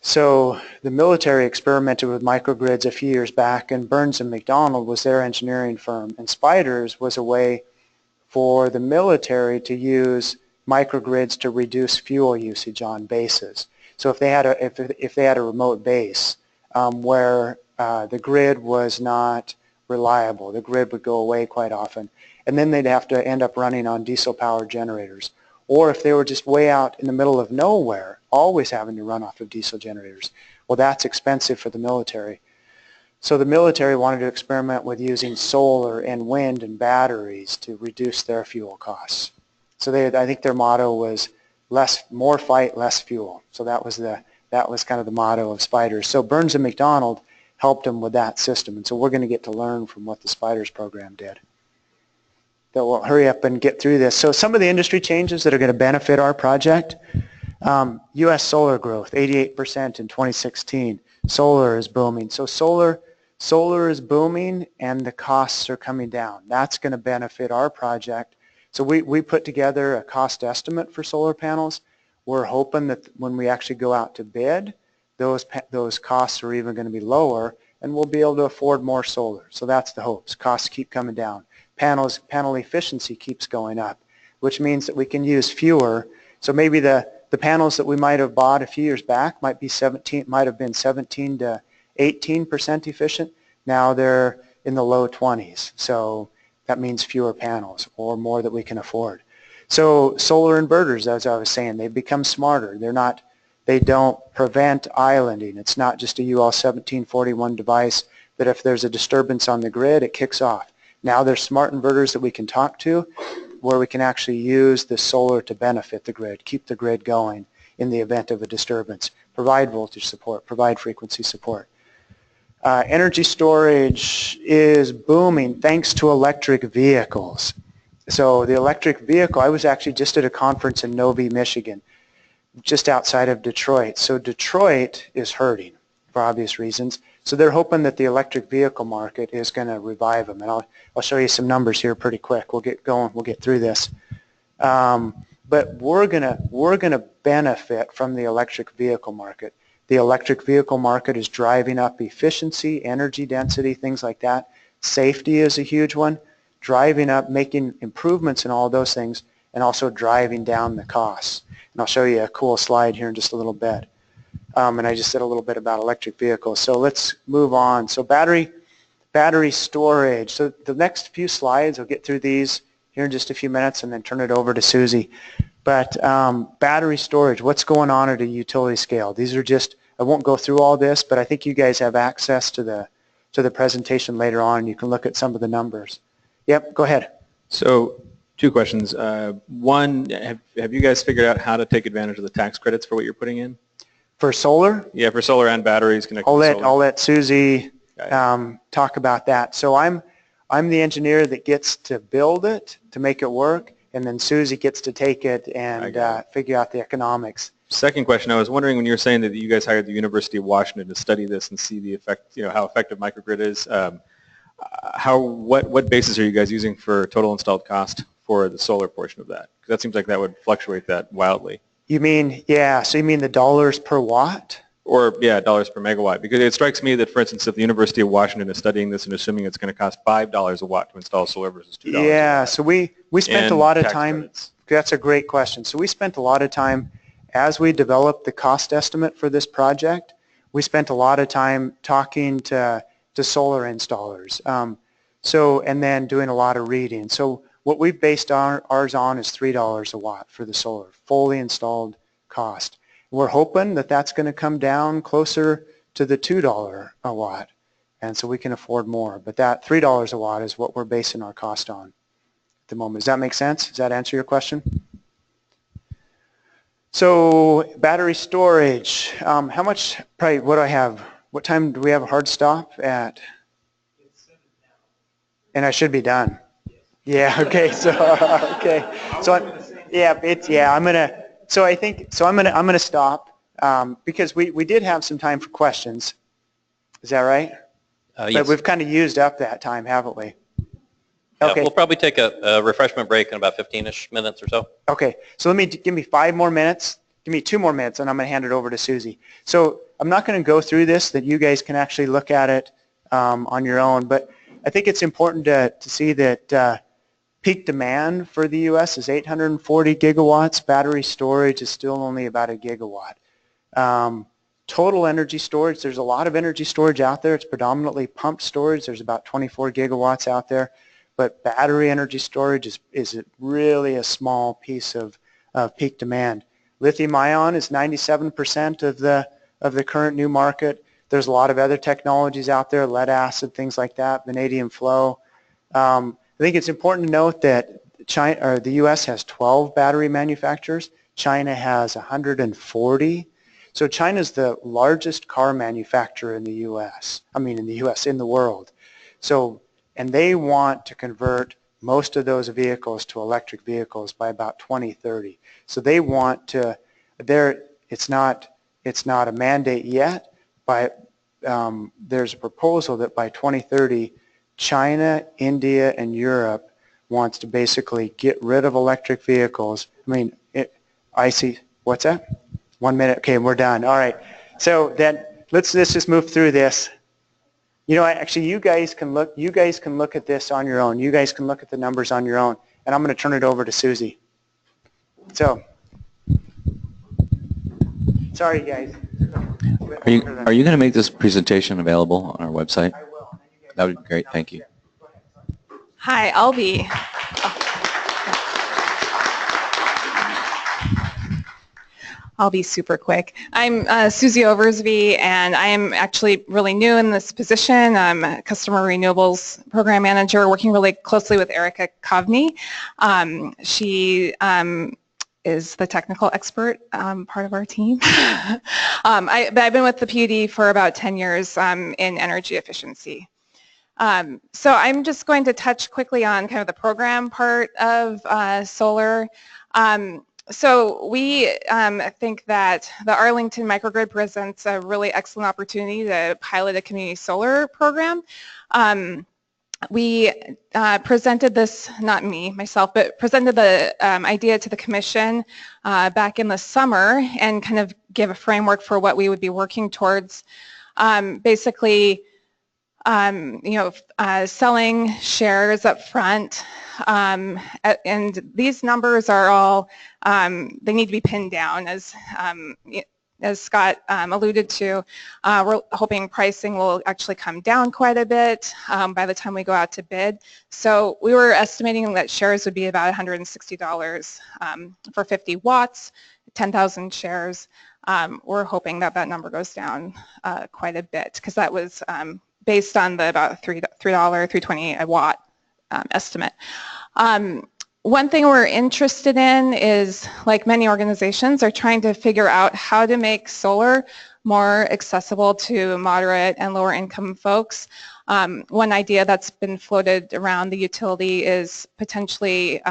So the military experimented with microgrids a few years back, and Burns and McDonnell was their engineering firm. And Spiders was a way for the military to use microgrids to reduce fuel usage on bases. So if they had a remote base where the grid was not reliable, the grid would go away quite often, and then they'd have to end up running on diesel-powered generators. Or if they were just way out in the middle of nowhere, always having to run off of diesel generators. Well, that's expensive for the military. So the military wanted to experiment with using solar and wind and batteries to reduce their fuel costs. So I think their motto was more fight, less fuel. So that was kind of the motto of Spiders. So Burns and McDonnell helped them with that system. And so we're going to get to learn from what the Spiders program did. That will hurry up and get through this. So some of the industry changes that are going to benefit our project. U.S. solar growth, 88% in 2016. Solar is booming. So solar is booming and the costs are coming down. That's going to benefit our project. So we put together a cost estimate for solar panels. We're hoping that when we actually go out to bid, those costs are even going to be lower and we'll be able to afford more solar. So that's the hopes. Costs keep coming down. Panel efficiency keeps going up, which means that we can use fewer. So maybe the panels that we might have bought a few years back might have been 17 to 18% efficient. Now they're in the low 20s. So that means fewer panels or more that we can afford. So solar inverters, as I was saying, they've become smarter. They don't prevent islanding. It's not just a UL 1741 device that if there's a disturbance on the grid, it kicks off. Now there's smart inverters that we can talk to where we can actually use the solar to benefit the grid, keep the grid going in the event of a disturbance, provide voltage support, provide frequency support. Energy storage is booming thanks to electric vehicles. So the electric vehicle, I was actually just at a conference in Novi, Michigan, just outside of Detroit. So Detroit is hurting for obvious reasons. So they're hoping that the electric vehicle market is going to revive them. And I'll show you some numbers here pretty quick. We'll get going. We'll get through this. But we're gonna benefit from the electric vehicle market. The electric vehicle market is driving up efficiency, energy density, things like that. Safety is a huge one. Driving up, making improvements in all those things, and also driving down the costs. And I'll show you a cool slide here in just a little bit. And I just said a little bit about electric vehicles. So let's move on. So battery storage. So the next few slides, I'll get through these here in just a few minutes and then turn it over to Susie. But battery storage, what's going on at a utility scale? These are just, I won't go through all this, but I think you guys have access to the presentation later on. You can look at some of the numbers. Yep, go ahead. So two questions. One, have you guys figured out how to take advantage of the tax credits for what you're putting in? For solar? Yeah, for solar and batteries connected to solar. I'll let Susie talk about that. So I'm the engineer that gets to build it, to make it work, and then Susie gets to take it and figure out the economics. Second question, I was wondering when you were saying that you guys hired the University of Washington to study this and see the effect, how effective microgrid is, what basis are you guys using for total installed cost for the solar portion of that? Because that seems like that would fluctuate that wildly. You mean, yeah, so you mean the dollars per watt? Or, yeah, dollars per megawatt. Because it strikes me that, for instance, if the University of Washington is studying this and assuming it's going to cost $5 a watt to install solar versus $2 Yeah, a watt. So we spent a lot of time, credits. That's a great question. So we spent a lot of time, as we developed the cost estimate for this project, we spent a lot of time talking to solar installers. And then doing a lot of reading. So what we've based ours on is $3 a watt for the solar, fully installed cost. We're hoping that that's going to come down closer to the $2 a watt, and so we can afford more. But that $3 a watt is what we're basing our cost on at the moment. Does that make sense? Does that answer your question? So battery storage, how much, probably what do I have? What time do we have a hard stop at? And I should be done. Yeah, okay, so, okay. So, I'm gonna stop because we did have some time for questions. Is that right? Yes. But we've kind of used up that time, haven't we? Yeah, Okay. we'll probably take a refreshment break in about 15-ish minutes or so. Okay, so give me 5 more minutes. Give me 2 more minutes, and I'm going to hand it over to Susie. So I'm not going to go through this, that you guys can actually look at it on your own, but I think it's important to see that peak demand for the U.S. is 840 gigawatts. Battery storage is still only about a gigawatt. Total energy storage, there's a lot of energy storage out there. It's predominantly pumped storage. There's about 24 gigawatts out there. But battery energy storage is really a small piece of peak demand. Lithium ion is 97% of the current new market. There's a lot of other technologies out there, lead acid, things like that, vanadium flow. I think it's important to note that the U.S. has 12 battery manufacturers. China has 140. So China's the largest car manufacturer in the U.S. In the world. So, and they want to convert most of those vehicles to electric vehicles by about 2030. So they want to, it's not a mandate yet, but there's a proposal that by 2030, China, India, and Europe wants to basically get rid of electric vehicles. I see, what's that? 1 minute, okay, we're done. All right, so then let's just move through this. Actually, you guys can look at this on your own. You guys can look at the numbers on your own, and I'm going to turn it over to Susie. So, sorry, guys. Are you going to make this presentation available on our website? I will. That would be great. Thank you. Hi, I'll be super quick. I'm Susie Oversby, and I am actually really new in this position. I'm a Customer Renewables Program Manager, working really closely with Erica Kovney. She is the technical expert part of our team. I've been with the PUD for about 10 years in energy efficiency. So I'm just going to touch quickly on kind of the program part of solar. So we think that the Arlington Microgrid presents a really excellent opportunity to pilot a community solar program. We presented this, not me, myself, but presented the idea to the Commission back in the summer and kind of give a framework for what we would be working towards. Basically, selling shares up front, and these numbers are all, they need to be pinned down, as Scott alluded to. We're hoping pricing will actually come down quite a bit by the time we go out to bid. So we were estimating that shares would be about $160 for 50 watts, 10,000 shares. We're hoping that that number goes down quite a bit, because that was based on the about $3.20 a watt estimate. One thing we're interested in is, like many organizations, are trying to figure out how to make solar more accessible to moderate and lower income folks. One idea that's been floated around the utility is potentially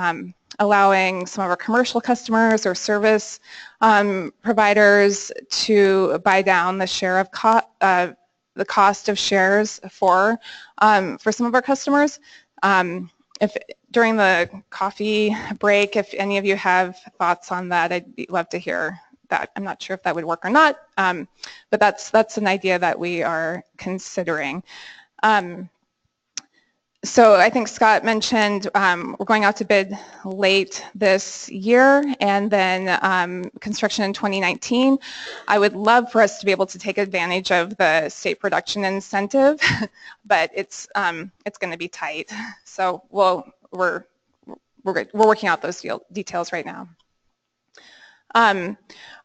allowing some of our commercial customers or service providers to buy down the share of the cost of shares for some of our customers. If during the coffee break, if any of you have thoughts on that, I'd love to hear that. I'm not sure if that would work or not, but that's an idea that we are considering. So I think Scott mentioned we're going out to bid late this year, and then construction in 2019. I would love for us to be able to take advantage of the state production incentive, but it's going to be tight. So we're working out those details right now.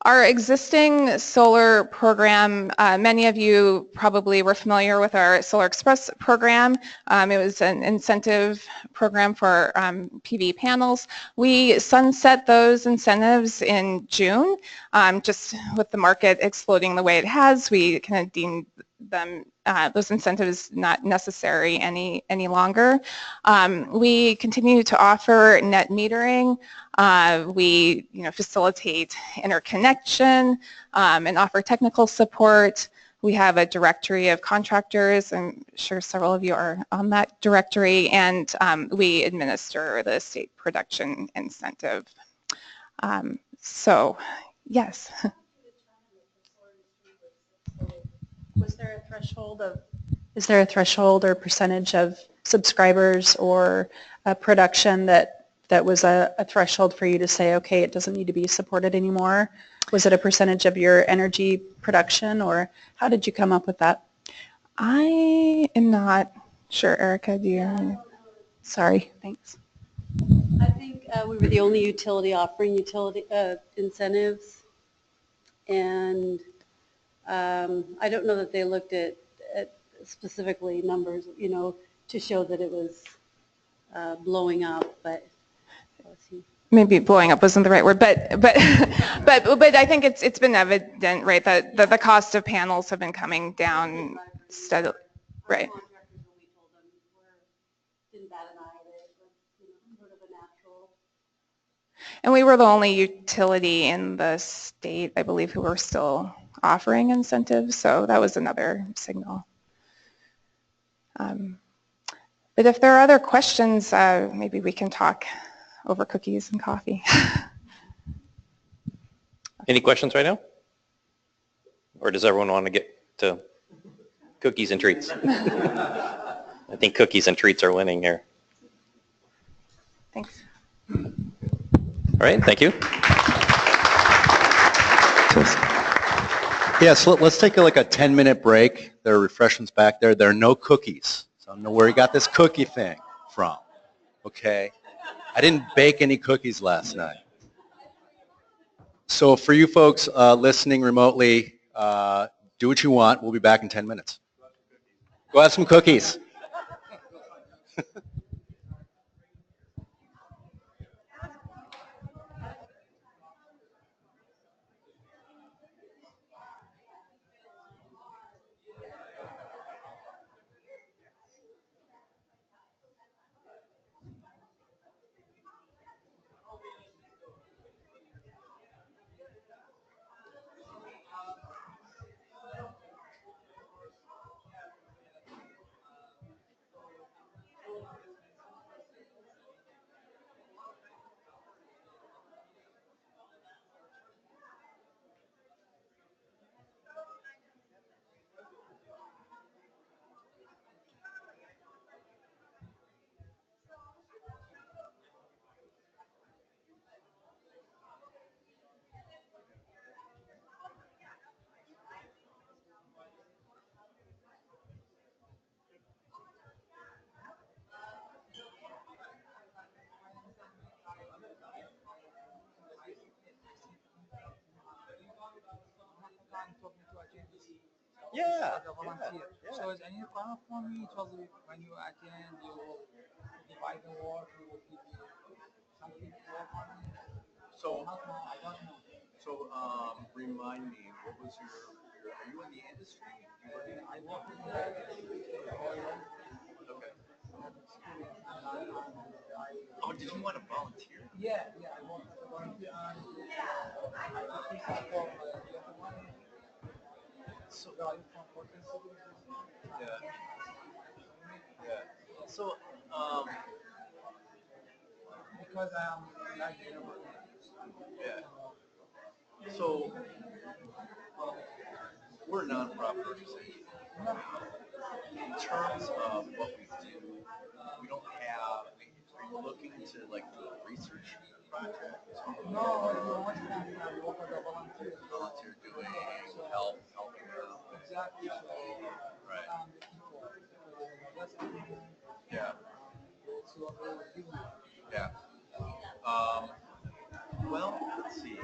Our existing solar program, many of you probably were familiar with our Solar Express program. It was an incentive program for PV panels. We sunset those incentives in June. Just with the market exploding the way it has, we kind of deemed them those incentives not necessary any longer. We continue to offer net metering. We facilitate interconnection and offer technical support. We have a directory of contractors. I'm sure several of you are on that directory, and we administer the state production incentive. So, yes. Was there a threshold of, is there a threshold or percentage of subscribers or production that was a threshold for you to say, okay, it doesn't need to be supported anymore? Was it a percentage of your energy production, or how did you come up with that? I am not sure. Erica, do you? Sorry, thanks. I think we were the only utility offering utility incentives, and I don't know that they looked at specifically numbers, you know, to show that it was blowing up, but maybe blowing up wasn't the right word, but I think it's been evident, right, that the cost of panels have been coming down steadily, right? And we were the only utility in the state, I believe, who were still offering incentives, so that was another signal. But if there are other questions, maybe we can talk over cookies and coffee. Any questions right now? Or does everyone want to get to cookies and treats? I think cookies and treats are winning here. Thanks. All right, thank you. Yeah, so let's take like a 10-minute break. There are refreshments back there. There are no cookies. So I don't know where you got this cookie thing from, okay? I didn't bake any cookies last night. So for you folks listening remotely, do what you want. We'll be back in 10 minutes. Go have some cookies. Yeah. So is any requirement for me? Usually when you attend, you will divide the work, you will give you something to work on. So, I don't know. so remind me, what was your, are you in the industry? I work in the oil. Okay. Oh, did you want to volunteer? Yeah, I want to volunteer and I think it's for the other one. So are you from Portland? Yeah. Yeah. So, because I am like, yeah. So, we're a nonprofit organization. In terms of what we do, we don't have, are you looking to like do a research project? no, you want to work as a volunteer. Volunteer doing helping out. Exactly. Right. Yeah. Yeah. Well, let's see.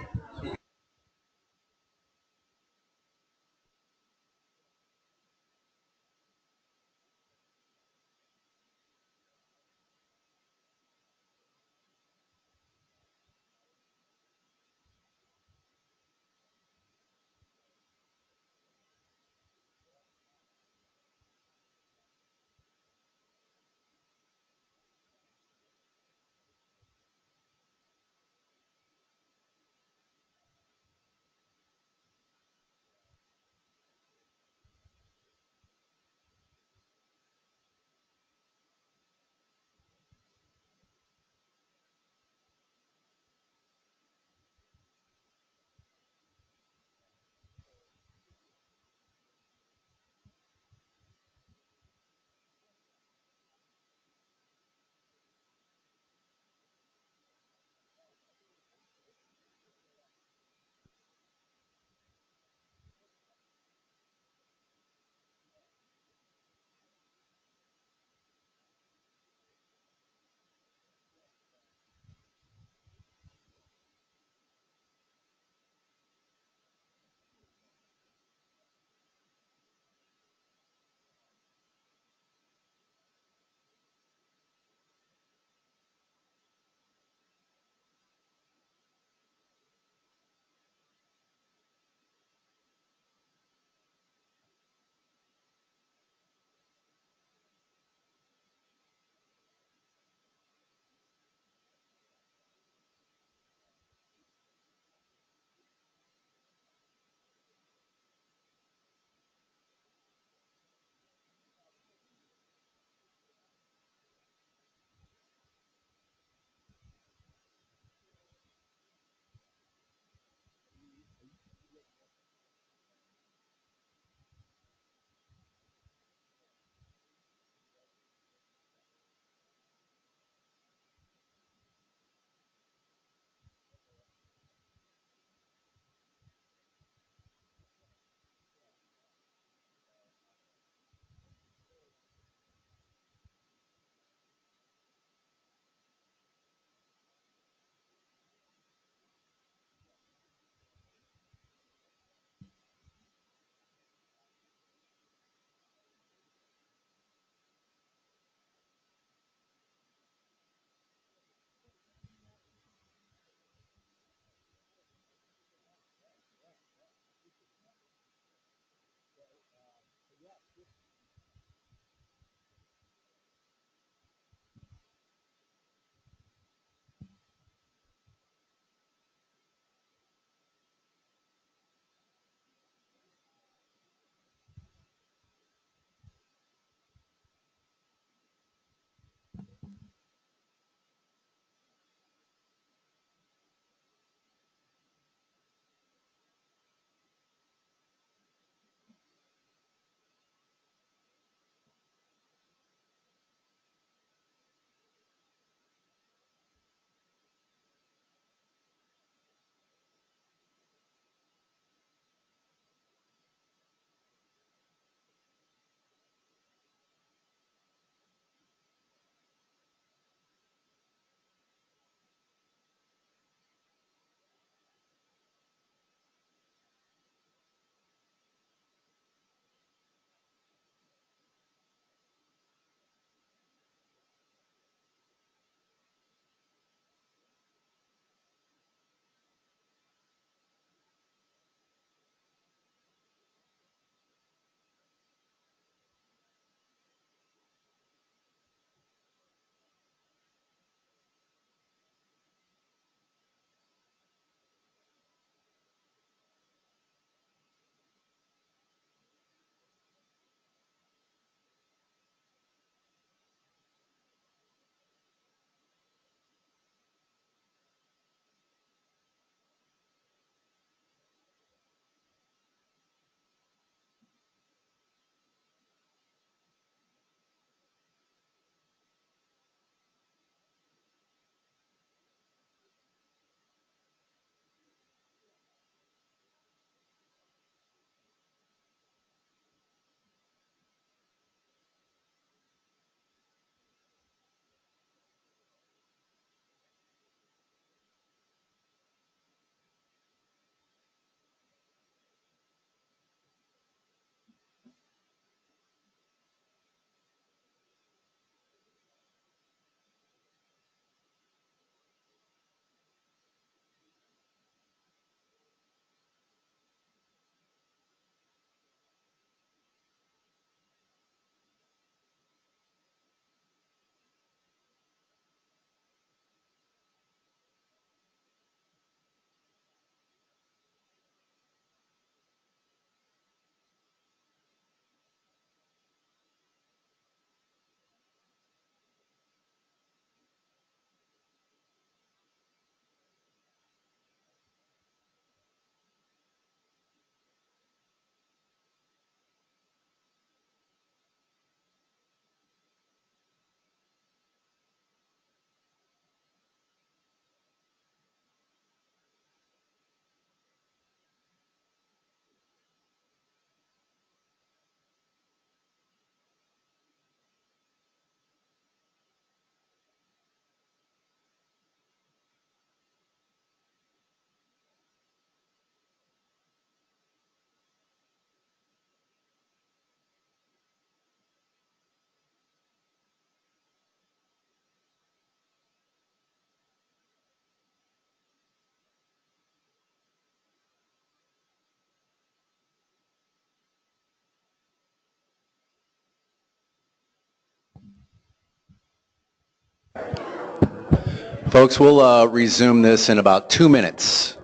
Folks, we'll resume this in about 2 minutes.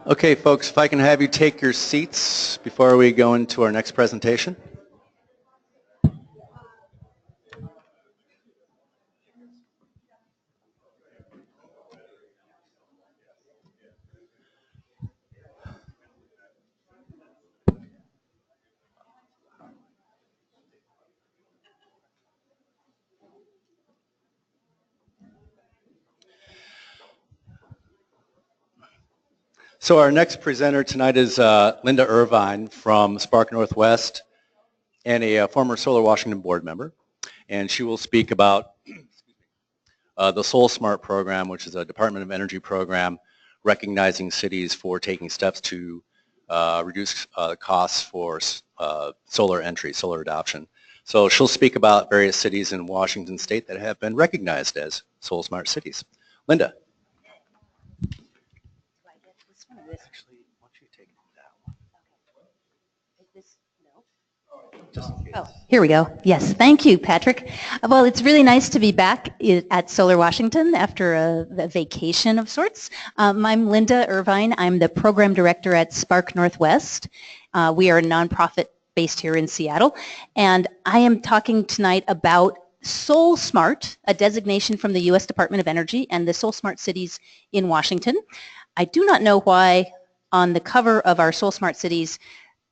Okay, folks, if I can have you take your seats before we go into our next presentation. So our next presenter tonight is Linda Irvine from Spark Northwest and a former Solar Washington board member. And she will speak about the SolSmart program, which is a Department of Energy program recognizing cities for taking steps to reduce costs for solar entry, solar adoption. So she'll speak about various cities in Washington State that have been recognized as SolSmart cities. Linda. Oh, here we go. Yes, thank you, Patrick. Well, it's really nice to be back at Solar Washington after a vacation of sorts. I'm Linda Irvine. I'm the program director at Spark Northwest. We are a nonprofit based here in Seattle, and I am talking tonight about SolSmart, a designation from the U.S. Department of Energy, and the SolSmart cities in Washington. I do not know why on the cover of our SolSmart cities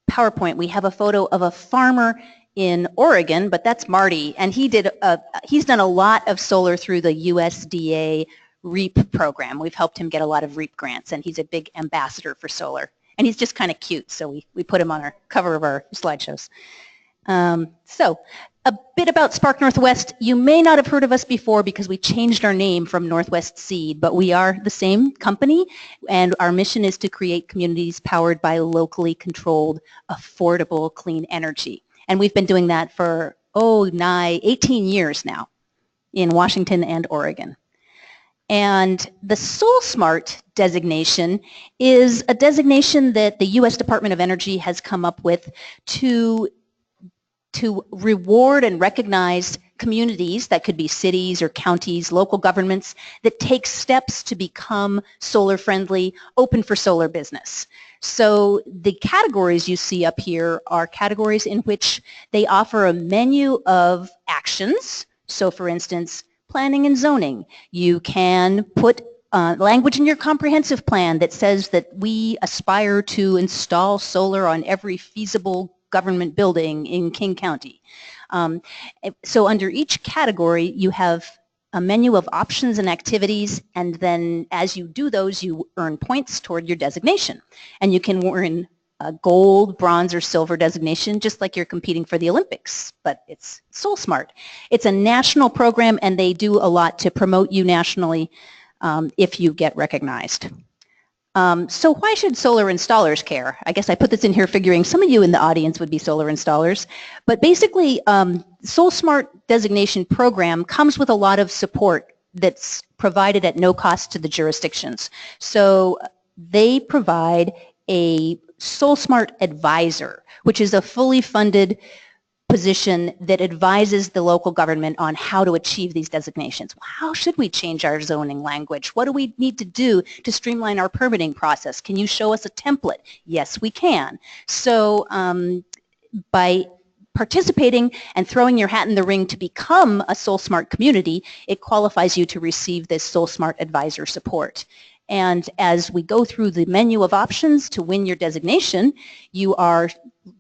PowerPoint we have a photo of a farmer in Oregon, but that's Marty, and he's done a lot of solar through the USDA REAP program. We've helped him get a lot of REAP grants, and he's a big ambassador for solar. And he's just kind of cute, so we put him on our cover of our slideshows. So a bit about Spark Northwest. You may not have heard of us before because we changed our name from Northwest Seed, but we are the same company, and our mission is to create communities powered by locally controlled, affordable, clean energy. And we've been doing that for, nigh 18 years now in Washington and Oregon. And the SolSmart designation is a designation that the U.S. Department of Energy has come up with to reward and recognize communities, that could be cities or counties, local governments, that take steps to become solar friendly, open for solar business. So the categories you see up here are categories in which they offer a menu of actions. So for instance, planning and zoning. You can put language in your comprehensive plan that says that we aspire to install solar on every feasible government building in King County. So under each category, you have a menu of options and activities, and then as you do those, you earn points toward your designation. And you can earn a gold, bronze, or silver designation, just like you're competing for the Olympics, but it's SolSmart. It's a national program, and they do a lot to promote you nationally if you get recognized. So why should solar installers care? I guess I put this in here figuring some of you in the audience would be solar installers, but basically SolSmart designation program comes with a lot of support that's provided at no cost to the jurisdictions. So they provide a SolSmart advisor, which is a fully funded position that advises the local government on how to achieve these designations. How should we change our zoning language? What do we need to do to streamline our permitting process? Can you show us a template? Yes, we can. So by participating and throwing your hat in the ring to become a SolSmart community, it qualifies you to receive this SolSmart advisor support. And as we go through the menu of options to win your designation, you are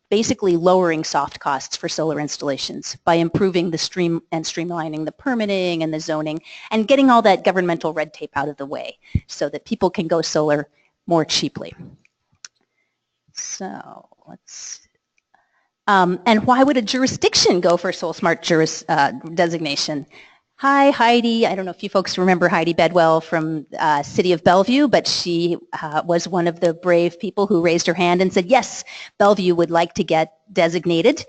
basically lowering soft costs for solar installations by improving the streamlining the permitting and the zoning and getting all that governmental red tape out of the way so that people can go solar more cheaply. So let's and why would a jurisdiction go for SolSmart designation? Hi, Heidi. I don't know if you folks remember Heidi Bedwell from City of Bellevue, but she was one of the brave people who raised her hand and said, yes, Bellevue would like to get designated.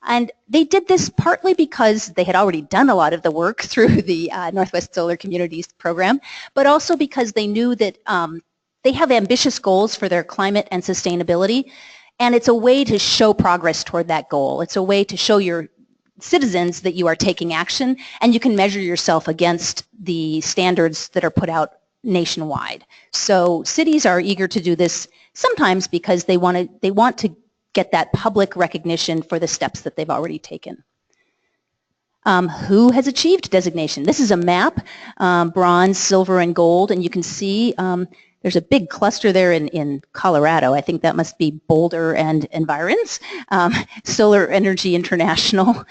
And they did this partly because they had already done a lot of the work through the Northwest Solar Communities program, but also because they knew that they have ambitious goals for their climate and sustainability, and it's a way to show progress toward that goal. It's a way to show your citizens that you are taking action, and you can measure yourself against the standards that are put out nationwide. So cities are eager to do this sometimes because they want to get that public recognition for the steps that they've already taken. Who has achieved designation? This is a map, bronze, silver, and gold, and you can see there's a big cluster there in Colorado. I think that must be Boulder and Environs, Solar Energy International.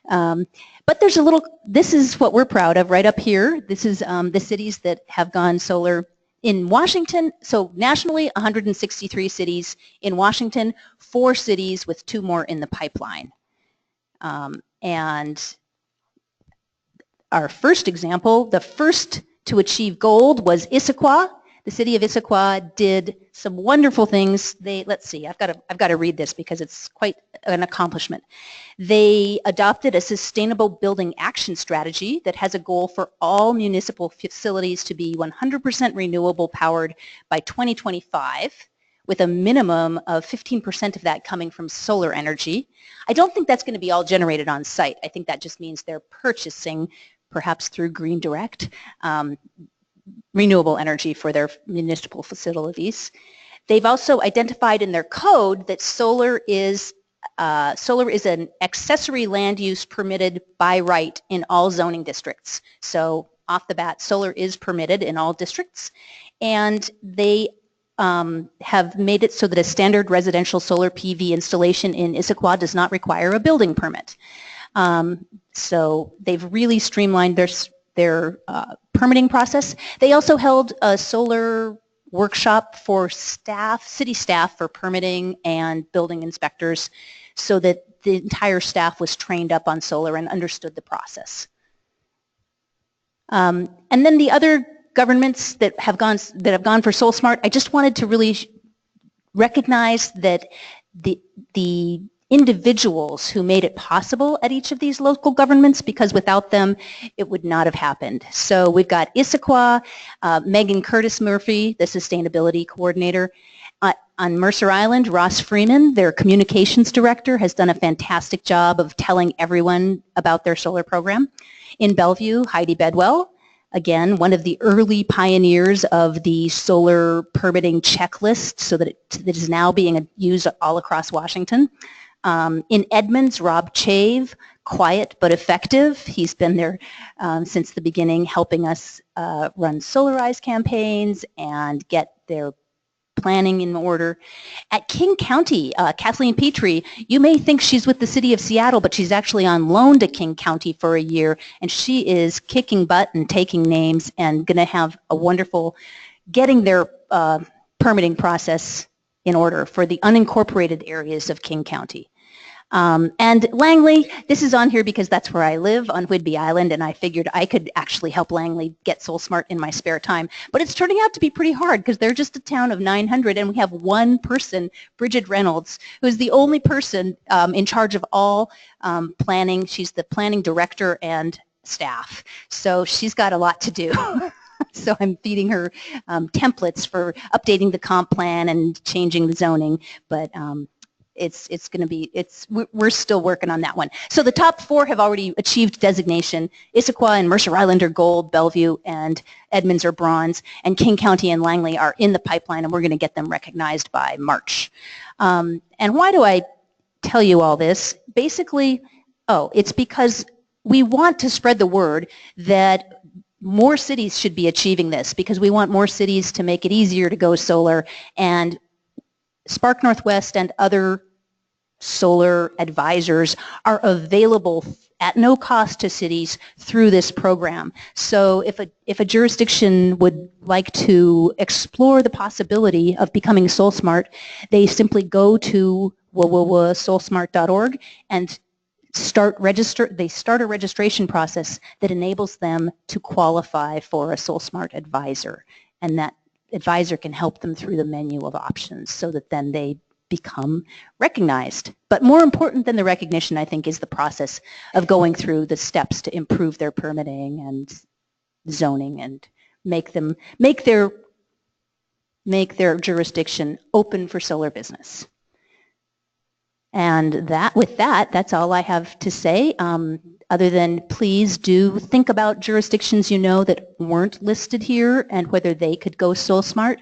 But there's a little, this is what we're proud of right up here. This is the cities that have gone solar in Washington. So nationally, 163 cities. In Washington, 4 cities with 2 more in the pipeline. And our first example, the first to achieve gold was Issaquah. The city of Issaquah did some wonderful things. Let's see, I've got to read this because it's quite an accomplishment. They adopted a sustainable building action strategy that has a goal for all municipal facilities to be 100% renewable powered by 2025, with a minimum of 15% of that coming from solar energy. I don't think that's going to be all generated on site. I think that just means they're purchasing, perhaps through Green Direct, renewable energy for their municipal facilities. They've also identified in their code that solar is an accessory land use permitted by right in all zoning districts. So off the bat, solar is permitted in all districts, and they have made it so that a standard residential solar PV installation in Issaquah does not require a building permit. So they've really streamlined their permitting process. They also held a solar workshop for staff, city staff, for permitting and building inspectors, so that the entire staff was trained up on solar and understood the process. And then the other governments that have gone for SolSmart, I just wanted to really recognize that the individuals who made it possible at each of these local governments, because without them it would not have happened. So we've got Issaquah, Megan Curtis Murphy, the sustainability coordinator. On Mercer Island, Ross Freeman, their communications director, has done a fantastic job of telling everyone about their solar program. In Bellevue, Heidi Bedwell, again, one of the early pioneers of the solar permitting checklist, so that it is now being used all across Washington. In Edmonds, Rob Chave, quiet but effective. He's been there since the beginning, helping us run Solarize campaigns and get their planning in order. At King County, Kathleen Petrie, you may think she's with the city of Seattle, but she's actually on loan to King County for a year, and she is kicking butt and taking names and going to have a wonderful getting their permitting process in order for the unincorporated areas of King County. And Langley, this is on here because that's where I live on Whidbey Island, and I figured I could actually help Langley get SolSmart in my spare time. But it's turning out to be pretty hard because they're just a town of 900, and we have one person, Bridget Reynolds, who's the only person in charge of all planning. She's the planning director and staff. So she's got a lot to do. So I'm feeding her templates for updating the comp plan and changing the zoning, but it's going to be, we're still working on that one. So the top 4 have already achieved designation. Issaquah and Mercer Island are gold, Bellevue and Edmonds are bronze, and King County and Langley are in the pipeline, and we're going to get them recognized by March. And why do I tell you all this? Basically, it's because we want to spread the word that more cities should be achieving this, because we want more cities to make it easier to go solar, and Spark Northwest and other solar advisors are available at no cost to cities through this program. So if a jurisdiction would like to explore the possibility of becoming SolSmart, they simply go to solsmart.org and they start a registration process that enables them to qualify for a SolSmart advisor, and that advisor can help them through the menu of options so that then they become recognized. But more important than the recognition, I think, is the process of going through the steps to improve their permitting and zoning and make their jurisdiction open for solar business. And that's all I have to say, other than please do think about jurisdictions you know that weren't listed here and whether they could go SolSmart.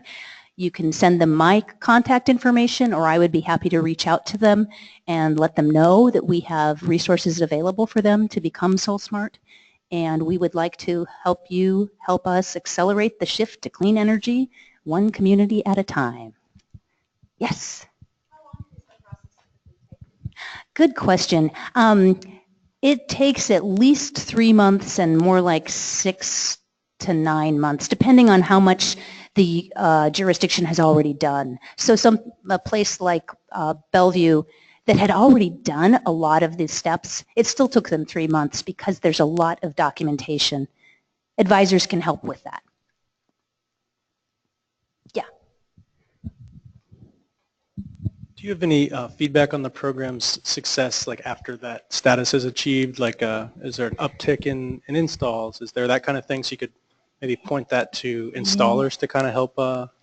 You can send them my contact information, or I would be happy to reach out to them and let them know that we have resources available for them to become SolSmart. And we would like to help us accelerate the shift to clean energy, one community at a time. Yes? Good question. It takes at least 3 months and more like 6 to 9 months, depending on how much the jurisdiction has already done. So a place like Bellevue that had already done a lot of these steps, it still took them 3 months because there's a lot of documentation. Advisors can help with that. Yeah. Do you have any feedback on the program's success, like after that status is achieved? Like, is there an uptick in installs? Is there that kind of thing? So you could maybe point that to installers to kind of help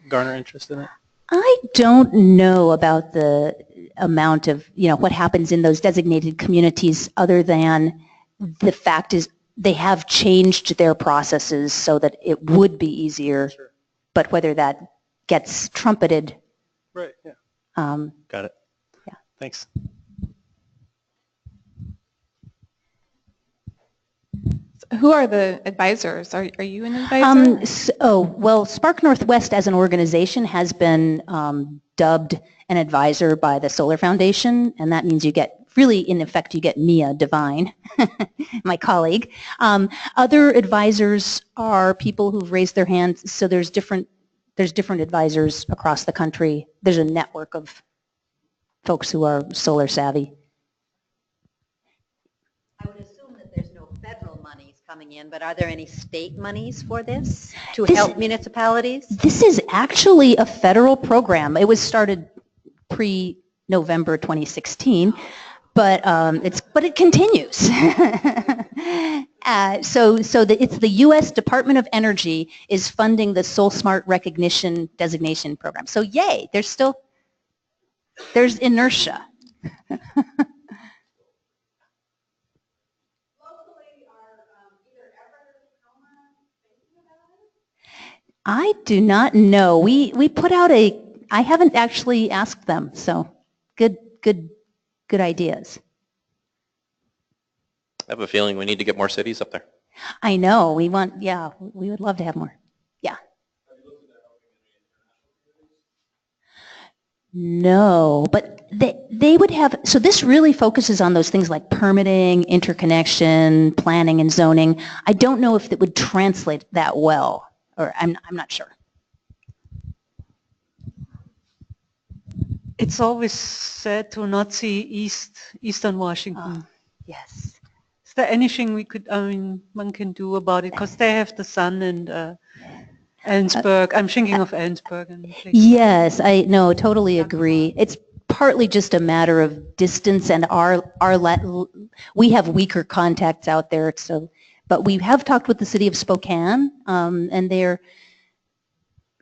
garner interest in it? I don't know about the amount of, what happens in those designated communities, other than the fact is they have changed their processes so that it would be easier. Sure. But whether that gets trumpeted. Right, yeah. Got it. Yeah. Thanks. Who are the advisors? Are you an advisor? Well, Spark Northwest as an organization has been dubbed an advisor by the Solar Foundation, and that means you get, really in effect, you get Mia Devine, my colleague. Other advisors are people who've raised their hands, so there's different advisors across the country. There's a network of folks who are solar savvy. I would assume that there's no federal monies coming in, but are there any state monies for this to help municipalities? This is actually a federal program. It was started pre-November 2016, but it continues. It's the U.S. Department of Energy is funding the SolSmart recognition designation program. So yay, there's inertia. I do not know. We put out I haven't actually asked them, so good ideas. I have a feeling we need to get more cities up there. I know. We would love to have more. Yeah. No, but they would have, so this really focuses on those things like permitting, interconnection, planning and zoning. I don't know if it would translate that well, or I'm not sure. It's always said to not see Eastern Washington. Yes. Is there anything we could, I mean, one can do about it? Because they have the sun and Ellensburg. I'm thinking of Ellensburg. And Yes, I no, totally agree. It's partly just a matter of distance, and we have weaker contacts out there. So, but we have talked with the city of Spokane, and they're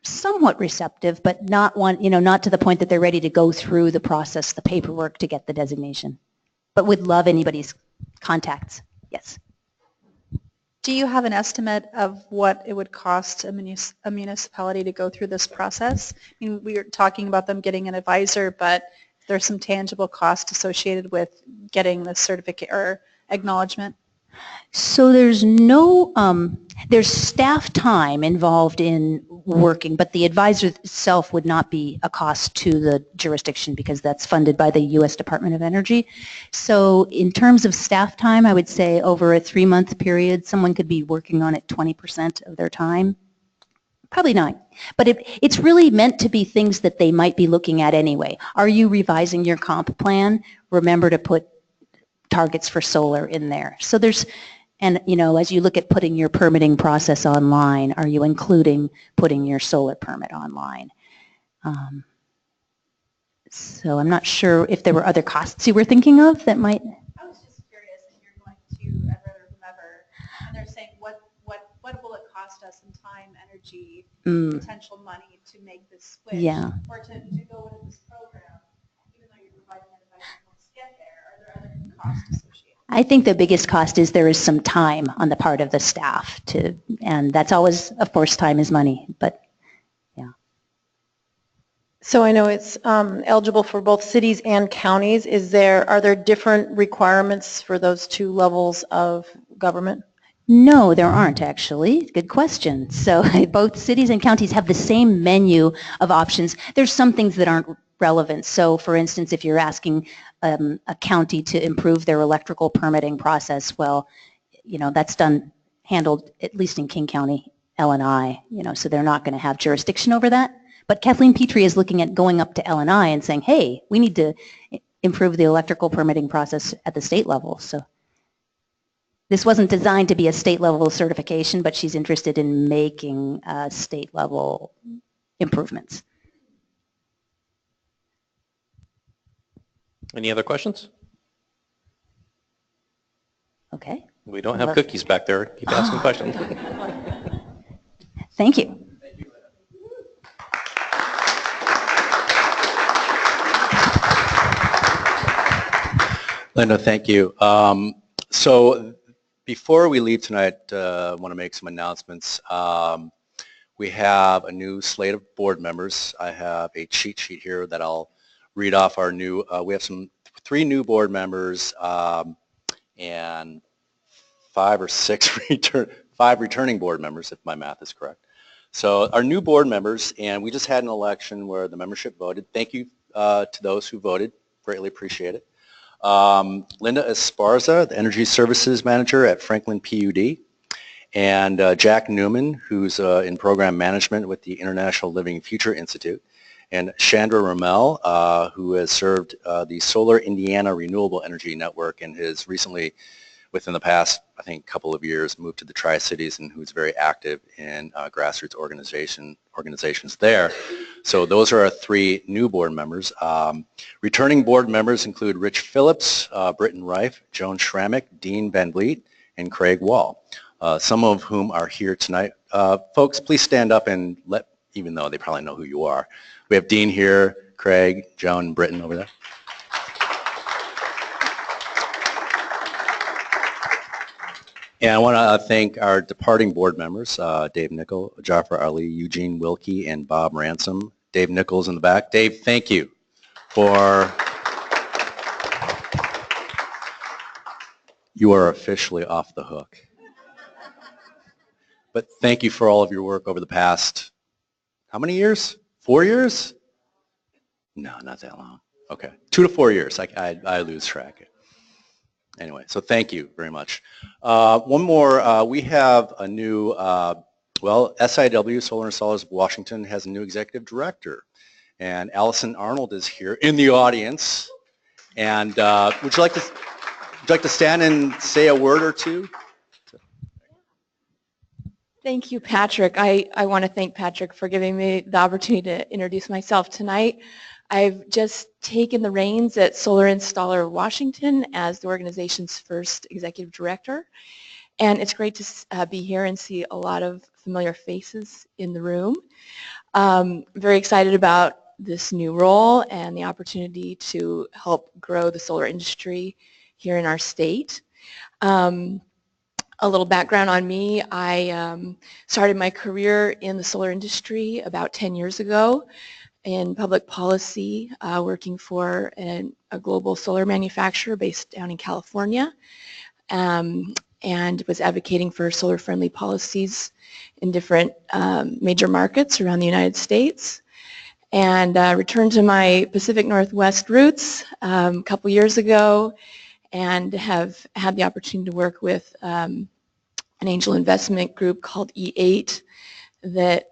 somewhat receptive, but not not to the point that they're ready to go through the process, the paperwork to get the designation. But would love anybody's contacts. Yes. Do you have an estimate of what it would cost a municipality to go through this process? I mean, we were talking about them getting an advisor, but there's some tangible cost associated with getting the certificate or acknowledgement. So there's there's staff time involved in working, but the advisor itself would not be a cost to the jurisdiction because that's funded by the U.S. Department of Energy. So in terms of staff time, I would say over a 3-month period, someone could be working on it 20% of their time. Probably not. But it's really meant to be things that they might be looking at anyway. Are you revising your comp plan? Remember to put targets for solar in there. So there's, and as you look at putting your permitting process online, are you including putting your solar permit online? So I'm not sure if there were other costs you were thinking of that might. I was just curious if you're going to Everett or whomever, and they're saying what will it cost us in time, energy, potential money to make this switch, or to go into this program, even though you're providing an advice once you get there, are there other costs associated? I think the biggest cost is there is some time on the part of the staff and that's always, of course, time is money, but yeah. So I know it's eligible for both cities and counties. Are there different requirements for those two levels of government? No, there aren't actually. Good question. So both cities and counties have the same menu of options. There's some things that aren't relevant. So for instance, if you're asking a county to improve their electrical permitting process, well, that's handled at least in King County, L&I, so they're not going to have jurisdiction over that. But Kathleen Petrie is looking at going up to L&I and saying, hey, we need to improve the electrical permitting process at the state level. So this wasn't designed to be a state level certification, but she's interested in making state level improvements. Any other questions? Okay. We don't have cookies back there. Keep asking questions. Thank you. Linda, thank you. So before we leave tonight, I want to make some announcements. We have a new slate of board members. I have a cheat sheet here that I'll read off our new, we have 3 new board members and 5 or 6 returning board members, if my math is correct. So our new board members, and we just had an election where the membership voted. Thank you to those who voted. Greatly appreciate it. Linda Esparza, the Energy Services Manager at Franklin PUD, and Jack Newman, who's in Program Management with the International Living Future Institute, and Chandra Ramel, who has served the Solar Indiana Renewable Energy Network and has recently, within the past, I think, couple of years, moved to the Tri-Cities and who's very active in grassroots organizations there. So those are our 3 new board members. Returning board members include Rich Phillips, Britton Reif, Joan Schrammick, Dean Van Vliet, and Craig Wall, some of whom are here tonight. Folks, please stand up and even though they probably know who you are. We have Dean here, Craig, Joan, and Britton over there. And I want to thank our departing board members, Dave Nickel, Jafar Ali, Eugene Wilkie, and Bob Ransom. Dave Nichols in the back. Dave, thank you for, you are officially off the hook. But thank you for all of your work over the past, how many years? 4 years? No, not that long. Okay, 2 to 4 years. I lose track. Anyway, so thank you very much. One more, we have a new, well, SIW, Solar Installers of Washington, has a new executive director. And Allison Arnold is here in the audience. And would you like to stand and say a word or two? Thank you, Patrick. I want to thank Patrick for giving me the opportunity to introduce myself tonight. I've just taken the reins at Solar Installer Washington as the organization's first executive director. And it's great to be here and see a lot of familiar faces in the room. Very excited about this new role and the opportunity to help grow the solar industry here in our state. A little background on me, I started my career in the solar industry about 10 years ago in public policy, working for a global solar manufacturer based down in California, and was advocating for solar-friendly policies in different major markets around the United States. And returned to my Pacific Northwest roots a couple years ago, and have had the opportunity to work with an angel investment group called E8 that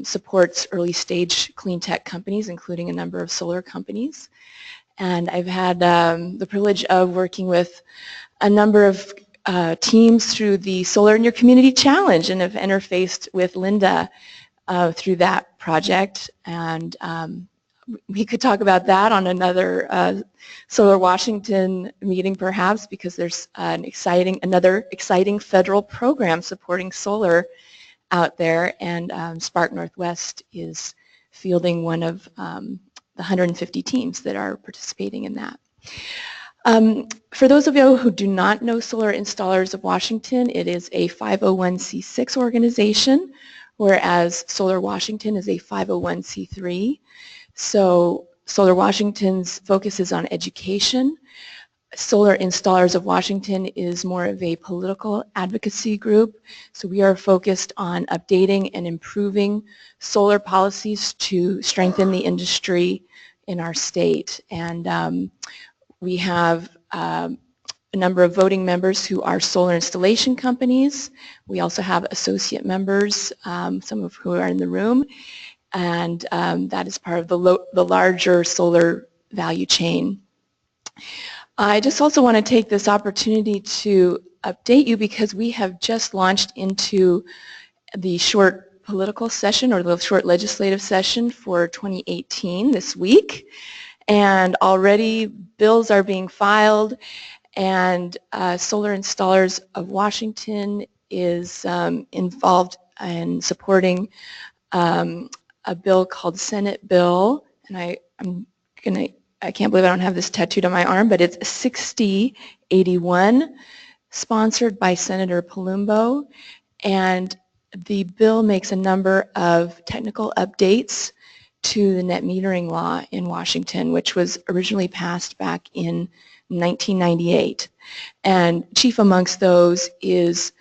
supports early stage clean tech companies, including a number of solar companies. And I've had the privilege of working with a number of teams through the Solar in Your Community Challenge, and have interfaced with Linda through that project. And we could talk about that on another Solar Washington meeting perhaps, because there's another exciting federal program supporting solar out there, and Spark Northwest is fielding one of the 150 teams that are participating in that. For those of you who do not know Solar Installers of Washington, it is a 501c6 organization, whereas Solar Washington is a 501c3. So Solar Washington's focus is on education. Solar Installers of Washington is more of a political advocacy group. So we are focused on updating and improving solar policies to strengthen the industry in our state. And we have a number of voting members who are solar installation companies. We also have associate members, some of who are in the room, and that is part of the larger solar value chain. I just also want to take this opportunity to update you, because we have just launched into the short political session, or the short legislative session for 2018 this week, and already bills are being filed, and Solar Installers of Washington is involved in supporting a bill called Senate Bill, and I can't believe I don't have this tattooed on my arm, but it's 6081, sponsored by Senator Palumbo, and the bill makes a number of technical updates to the net metering law in Washington, which was originally passed back in 1998. And chief amongst those is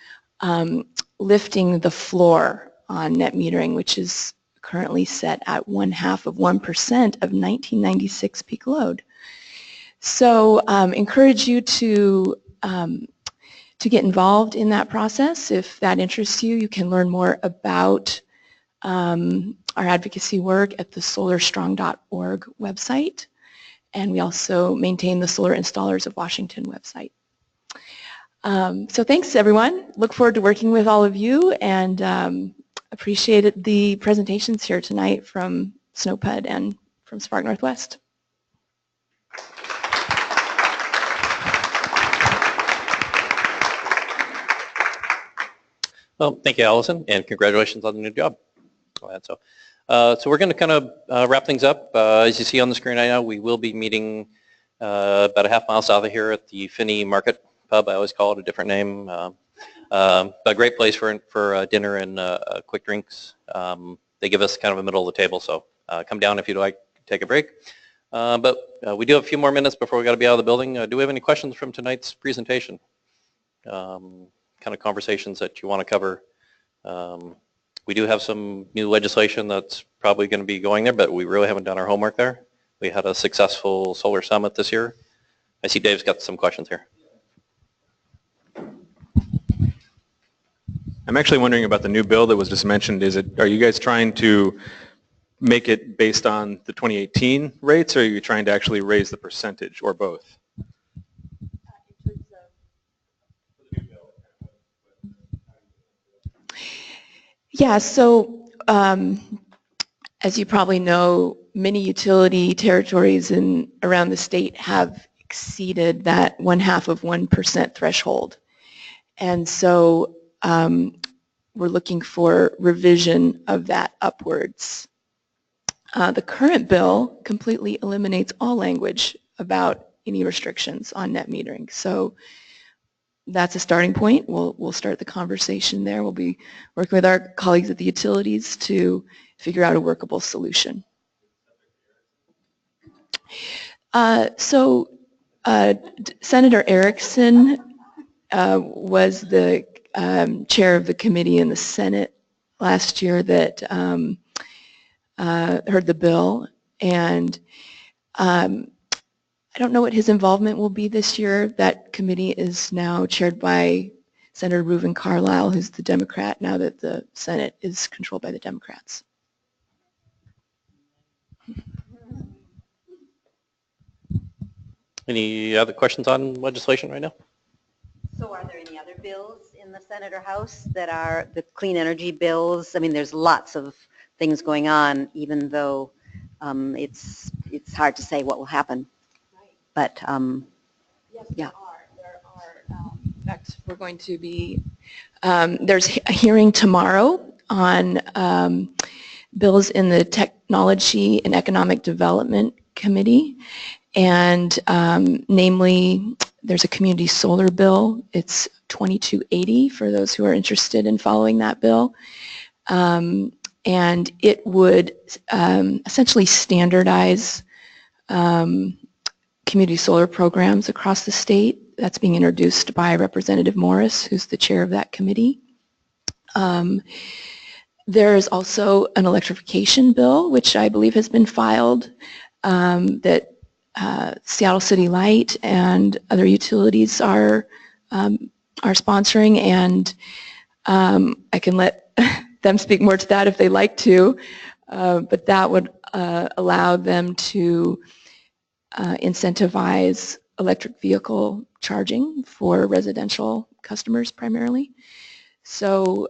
lifting the floor on net metering, which is currently set at 1/2 of 1% of 1996 peak load. So encourage you to get involved in that process. If that interests you, you can learn more about our advocacy work at the solarstrong.org website, and we also maintain the Solar Installers of Washington website. So thanks everyone. Look forward to working with all of you, and appreciated the presentations here tonight from SnoPUD and from Spark Northwest. Well, thank you, Allison, and congratulations on the new job. So we're going to kind of wrap things up. As you see on the screen right now, we will be meeting about a half mile south of here at the Finney Market Pub. I always call it a different name. But a great place for dinner and quick drinks. They give us kind of a middle of the table, so come down if you'd like to take a break. But we do have a few more minutes before we got to be out of the building. Do we have any questions from tonight's presentation? Kind of conversations that you want to cover. We do have some new legislation that's probably going to be going there, but we really haven't done our homework there. We had a successful solar summit this year. I see Dave's got some questions here. I'm actually wondering about the new bill that was just mentioned. Are you guys trying to make it based on the 2018 rates, or are you trying to actually raise the percentage, or both? Yeah, so as you probably know, many utility territories around the state have exceeded that 0.5% threshold. And so we're looking for revision of that upwards. The current bill completely eliminates all language about any restrictions on net metering. So that's a starting point. We'll start the conversation there. We'll be working with our colleagues at the utilities to figure out a workable solution. Senator Erickson was the chair of the committee in the Senate last year that heard the bill, and I don't know what his involvement will be this year. That committee is now chaired by Senator Reuven Carlisle, who's the Democrat, now that the Senate is controlled by the Democrats. Any other questions on legislation right now? So are there any other bills in the Senate or House that are the clean energy bills? I mean, there's lots of things going on, even though it's hard to say what will happen. But yes, yeah. There are. In fact, we're going to be, there's a hearing tomorrow on bills in the Technology and Economic Development Committee, and namely, there's a community solar bill. It's 2280 for those who are interested in following that bill. And it would essentially standardize community solar programs across the state. That's being introduced by Representative Morris, who's the chair of that committee. There is also an electrification bill, which I believe has been filed, that Seattle City Light and other utilities are sponsoring, and I can let them speak more to that if they like to, but that would allow them to incentivize electric vehicle charging for residential customers primarily. So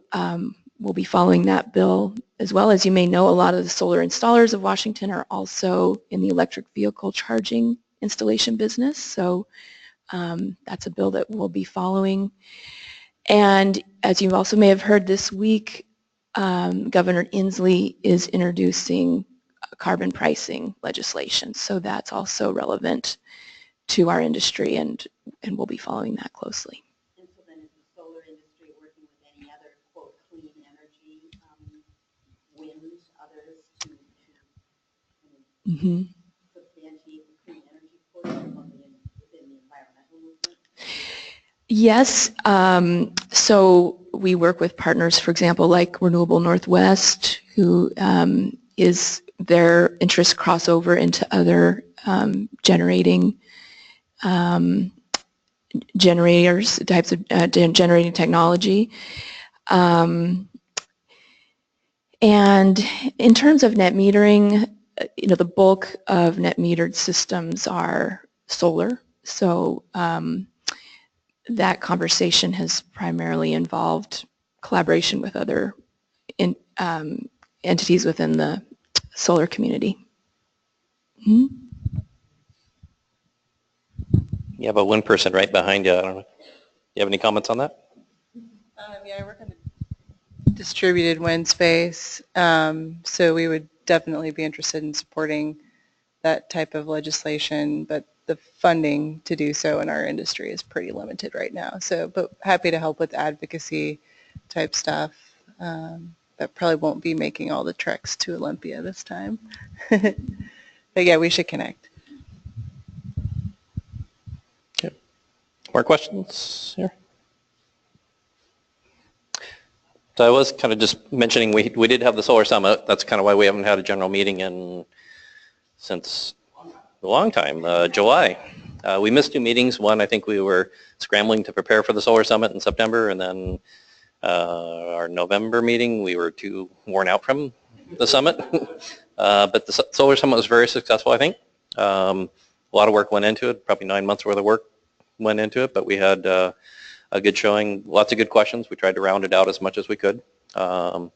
we'll be following that bill as well. As you may know, a lot of the solar installers of Washington are also in the electric vehicle charging installation business. So that's a bill that we'll be following. And as you also may have heard this week, Governor Inslee is introducing carbon pricing legislation. So that's also relevant to our industry, and we'll be following that closely. And so then is the solar industry working with any other, quote, clean energy, wind, others to substantiate the clean energy portion within the environmental movement? Yes. So we work with partners, for example, like Renewable Northwest, who is their interests crossover into other generators, types of generating technology. And in terms of net metering, the bulk of net metered systems are solar. So that conversation has primarily involved collaboration with other entities within the solar community. You have a one person right behind you. I don't know. Do you have any comments on that? Yeah, I work in the distributed wind space, so we would definitely be interested in supporting that type of legislation, but the funding to do so in our industry is pretty limited right now. So, but happy to help with advocacy type stuff. That probably won't be making all the treks to Olympia this time. But yeah, we should connect. Okay. More questions here? So I was kind of just mentioning we did have the solar summit. That's kind of why we haven't had a general meeting since long time, July. We missed 2 meetings. One, I think we were scrambling to prepare for the Solar Summit in September, and then our November meeting, we were too worn out from the summit. But the Solar Summit was very successful, I think. A lot of work went into it, probably 9 months worth of work went into it, but we had a good showing, lots of good questions. We tried to round it out as much as we could. Governor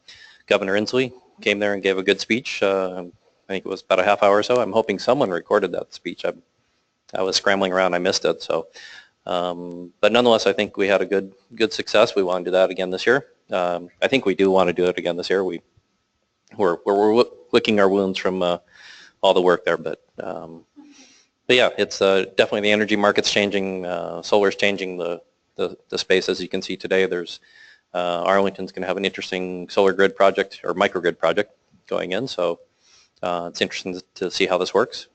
Inslee came there and gave a good speech. I think it was about a half hour or so. I'm hoping someone recorded that speech. I was scrambling around, I missed it. So, but nonetheless, I think we had a good success. We want to do that again this year. I think we do want to do it again this year. We're licking our wounds from all the work there, but yeah, it's definitely the energy market's changing. Solar's changing the space, as you can see today. There's Arlington's going to have an interesting solar grid project or microgrid project going in, so it's interesting to see how this works.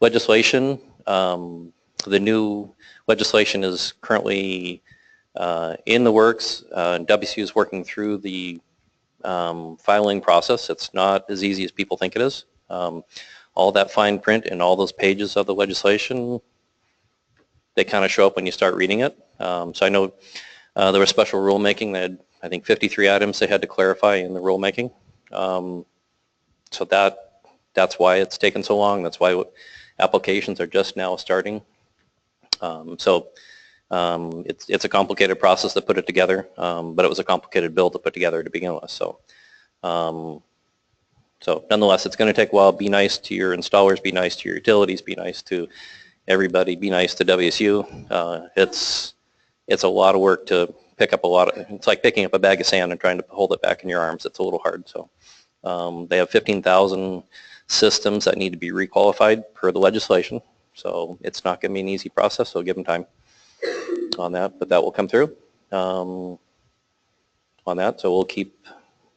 Legislation, the new legislation is currently in the works. WCU is working through the filing process. It's not as easy as people think it is. All that fine print and all those pages of the legislation, they kind of show up when you start reading it. So I know there was special rulemaking. They had, I think, 53 items they had to clarify in the rulemaking. So that's why it's taken so long. That's why applications are just now starting. So it's a complicated process to put it together, but it was a complicated bill to put together to begin with. So nonetheless, it's going to take a while. Be nice to your installers, be nice to your utilities, be nice to everybody, be nice to WSU. It's a lot of work to pick up it's like picking up a bag of sand and trying to hold it back in your arms. It's a little hard. So they have 15,000 systems that need to be requalified per the legislation. So it's not going to be an easy process, so give them time on that, but that will come through on that. So we'll keep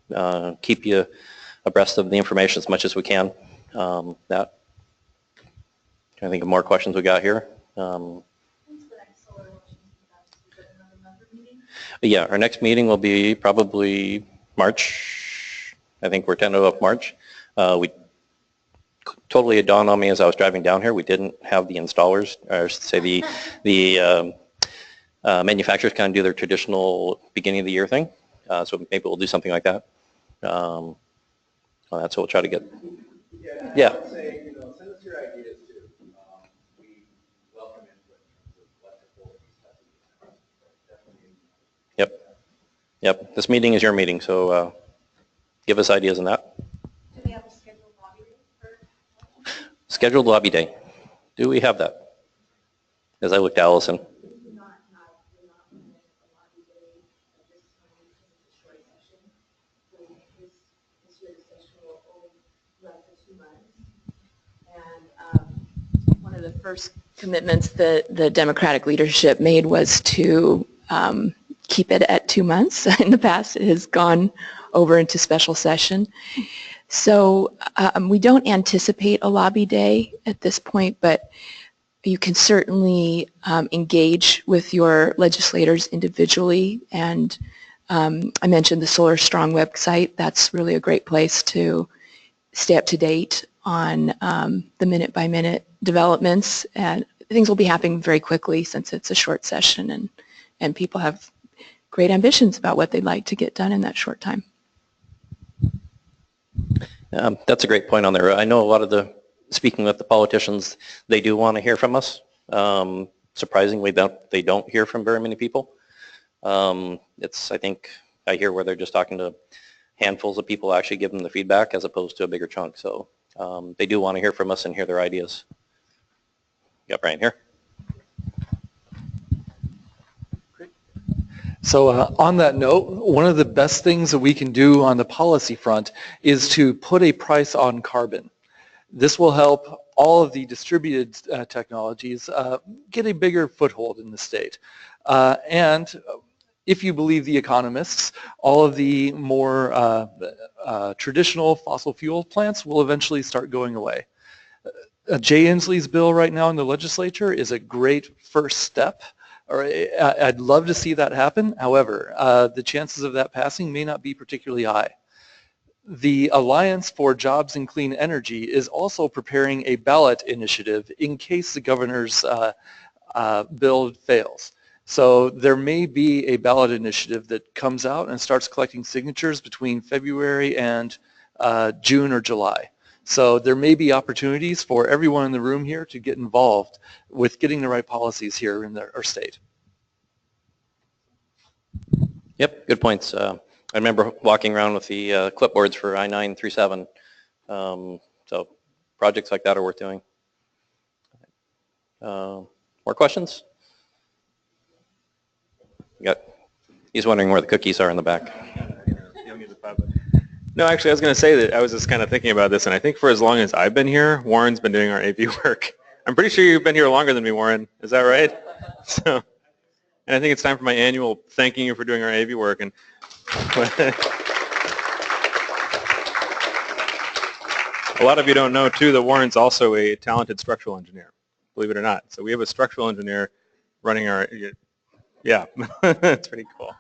you abreast of the information as much as we can. That. I think of more questions we got here. Yeah, our next meeting will be probably March. I think we're tentative of March. Totally it dawned on me as I was driving down here, we didn't have the installers, or I should say the manufacturers kind of do their traditional beginning of the year thing. So maybe we'll do something like that. So we'll try to get. Yeah. I would say, send us your ideas too. We welcome input in terms of electrical. Yep. This meeting is your meeting, so give us ideas on that. Do we have a scheduled lobby day? Scheduled lobby day. Do we have that? As I looked at Allison. One of the first commitments that the Democratic leadership made was to keep it at 2 months. In the past, it has gone over into special session. So we don't anticipate a lobby day at this point, but you can certainly engage with your legislators individually. And I mentioned the Solar Strong website. That's really a great place to stay up to date on the minute-by-minute developments. And things will be happening very quickly since it's a short session, and people have great ambitions about what they'd like to get done in that short time. That's a great point on there. I know a lot of speaking with the politicians, they do want to hear from us. Surprisingly, they don't hear from very many people. I think I hear where they're just talking to handfuls of people actually give them the feedback as opposed to a bigger chunk. So they do want to hear from us and hear their ideas. Yeah, Brian here. So on that note, one of the best things that we can do on the policy front is to put a price on carbon. This will help all of the distributed technologies get a bigger foothold in the state. And if you believe the economists, all of the more traditional fossil fuel plants will eventually start going away. Jay Inslee's bill right now in the legislature is a great first step. I'd love to see that happen. However, the chances of that passing may not be particularly high. The Alliance for Jobs and Clean Energy is also preparing a ballot initiative in case the governor's bill fails. So there may be a ballot initiative that comes out and starts collecting signatures between February and June or July. So there may be opportunities for everyone in the room here to get involved with getting the right policies here in our state. Yep, good points. I remember walking around with the clipboards for I-937. So projects like that are worth doing. More questions? He's wondering where the cookies are in the back. No, actually, I was going to say that I was just kind of thinking about this, and I think for as long as I've been here, Warren's been doing our AV work. I'm pretty sure you've been here longer than me, Warren. Is that right? So, and I think it's time for my annual thanking you for doing our AV work. And a lot of you don't know, too, that Warren's also a talented structural engineer, believe it or not. So we have a structural engineer running our, yeah, it's pretty cool.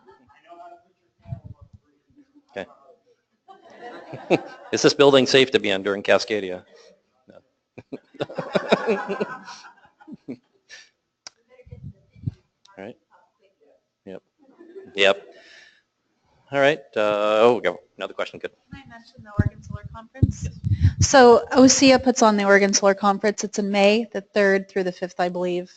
Okay. Is this building safe to be in during Cascadia? No. All right. Yep. Yep. All right. Oh, we got another question. Good. Can I mention the Oregon Solar Conference? Yes. So OSEA puts on the Oregon Solar Conference. It's in May, the 3rd through the 5th, I believe.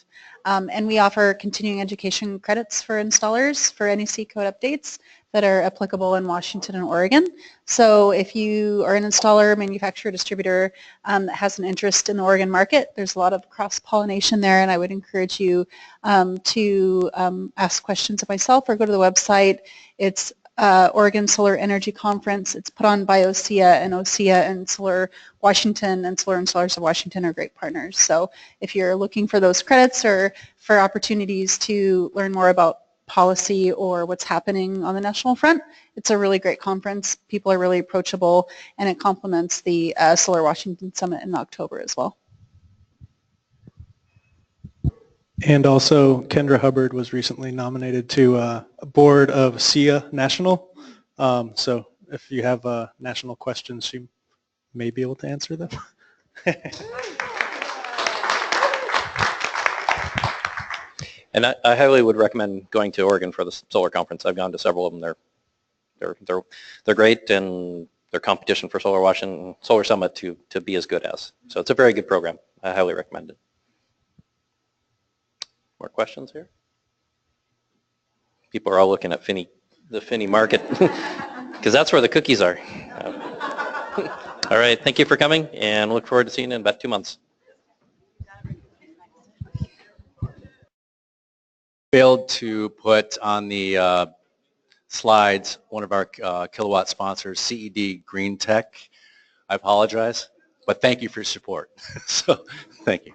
And we offer continuing education credits for installers for NEC code updates that are applicable in Washington and Oregon. So if you are an installer, manufacturer, distributor that has an interest in the Oregon market, there's a lot of cross-pollination there, and I would encourage you to ask questions of myself or go to the website. It's Oregon Solar Energy Conference. It's put on by OSEA, and Solar Washington and Solar Installers of Washington are great partners. So if you're looking for those credits or for opportunities to learn more about policy or what's happening on the national front, it's a really great conference. People are really approachable, and it complements the Solar Washington Summit in October as well. And also, Kendra Hubbard was recently nominated to a board of SIA National. So if you have national questions, she may be able to answer them. And I highly would recommend going to Oregon for the solar conference. I've gone to several of them. They're great, and they're competition for Solar Washington Solar Summit to be as good as. So it's a very good program. I highly recommend it. More questions here? People are all looking at the Finney market because that's where the cookies are. All right, thank you for coming, and look forward to seeing you in about 2 months. Failed to put on the slides one of our kilowatt sponsors, CED Green Tech. I apologize, but thank you for your support. So thank you.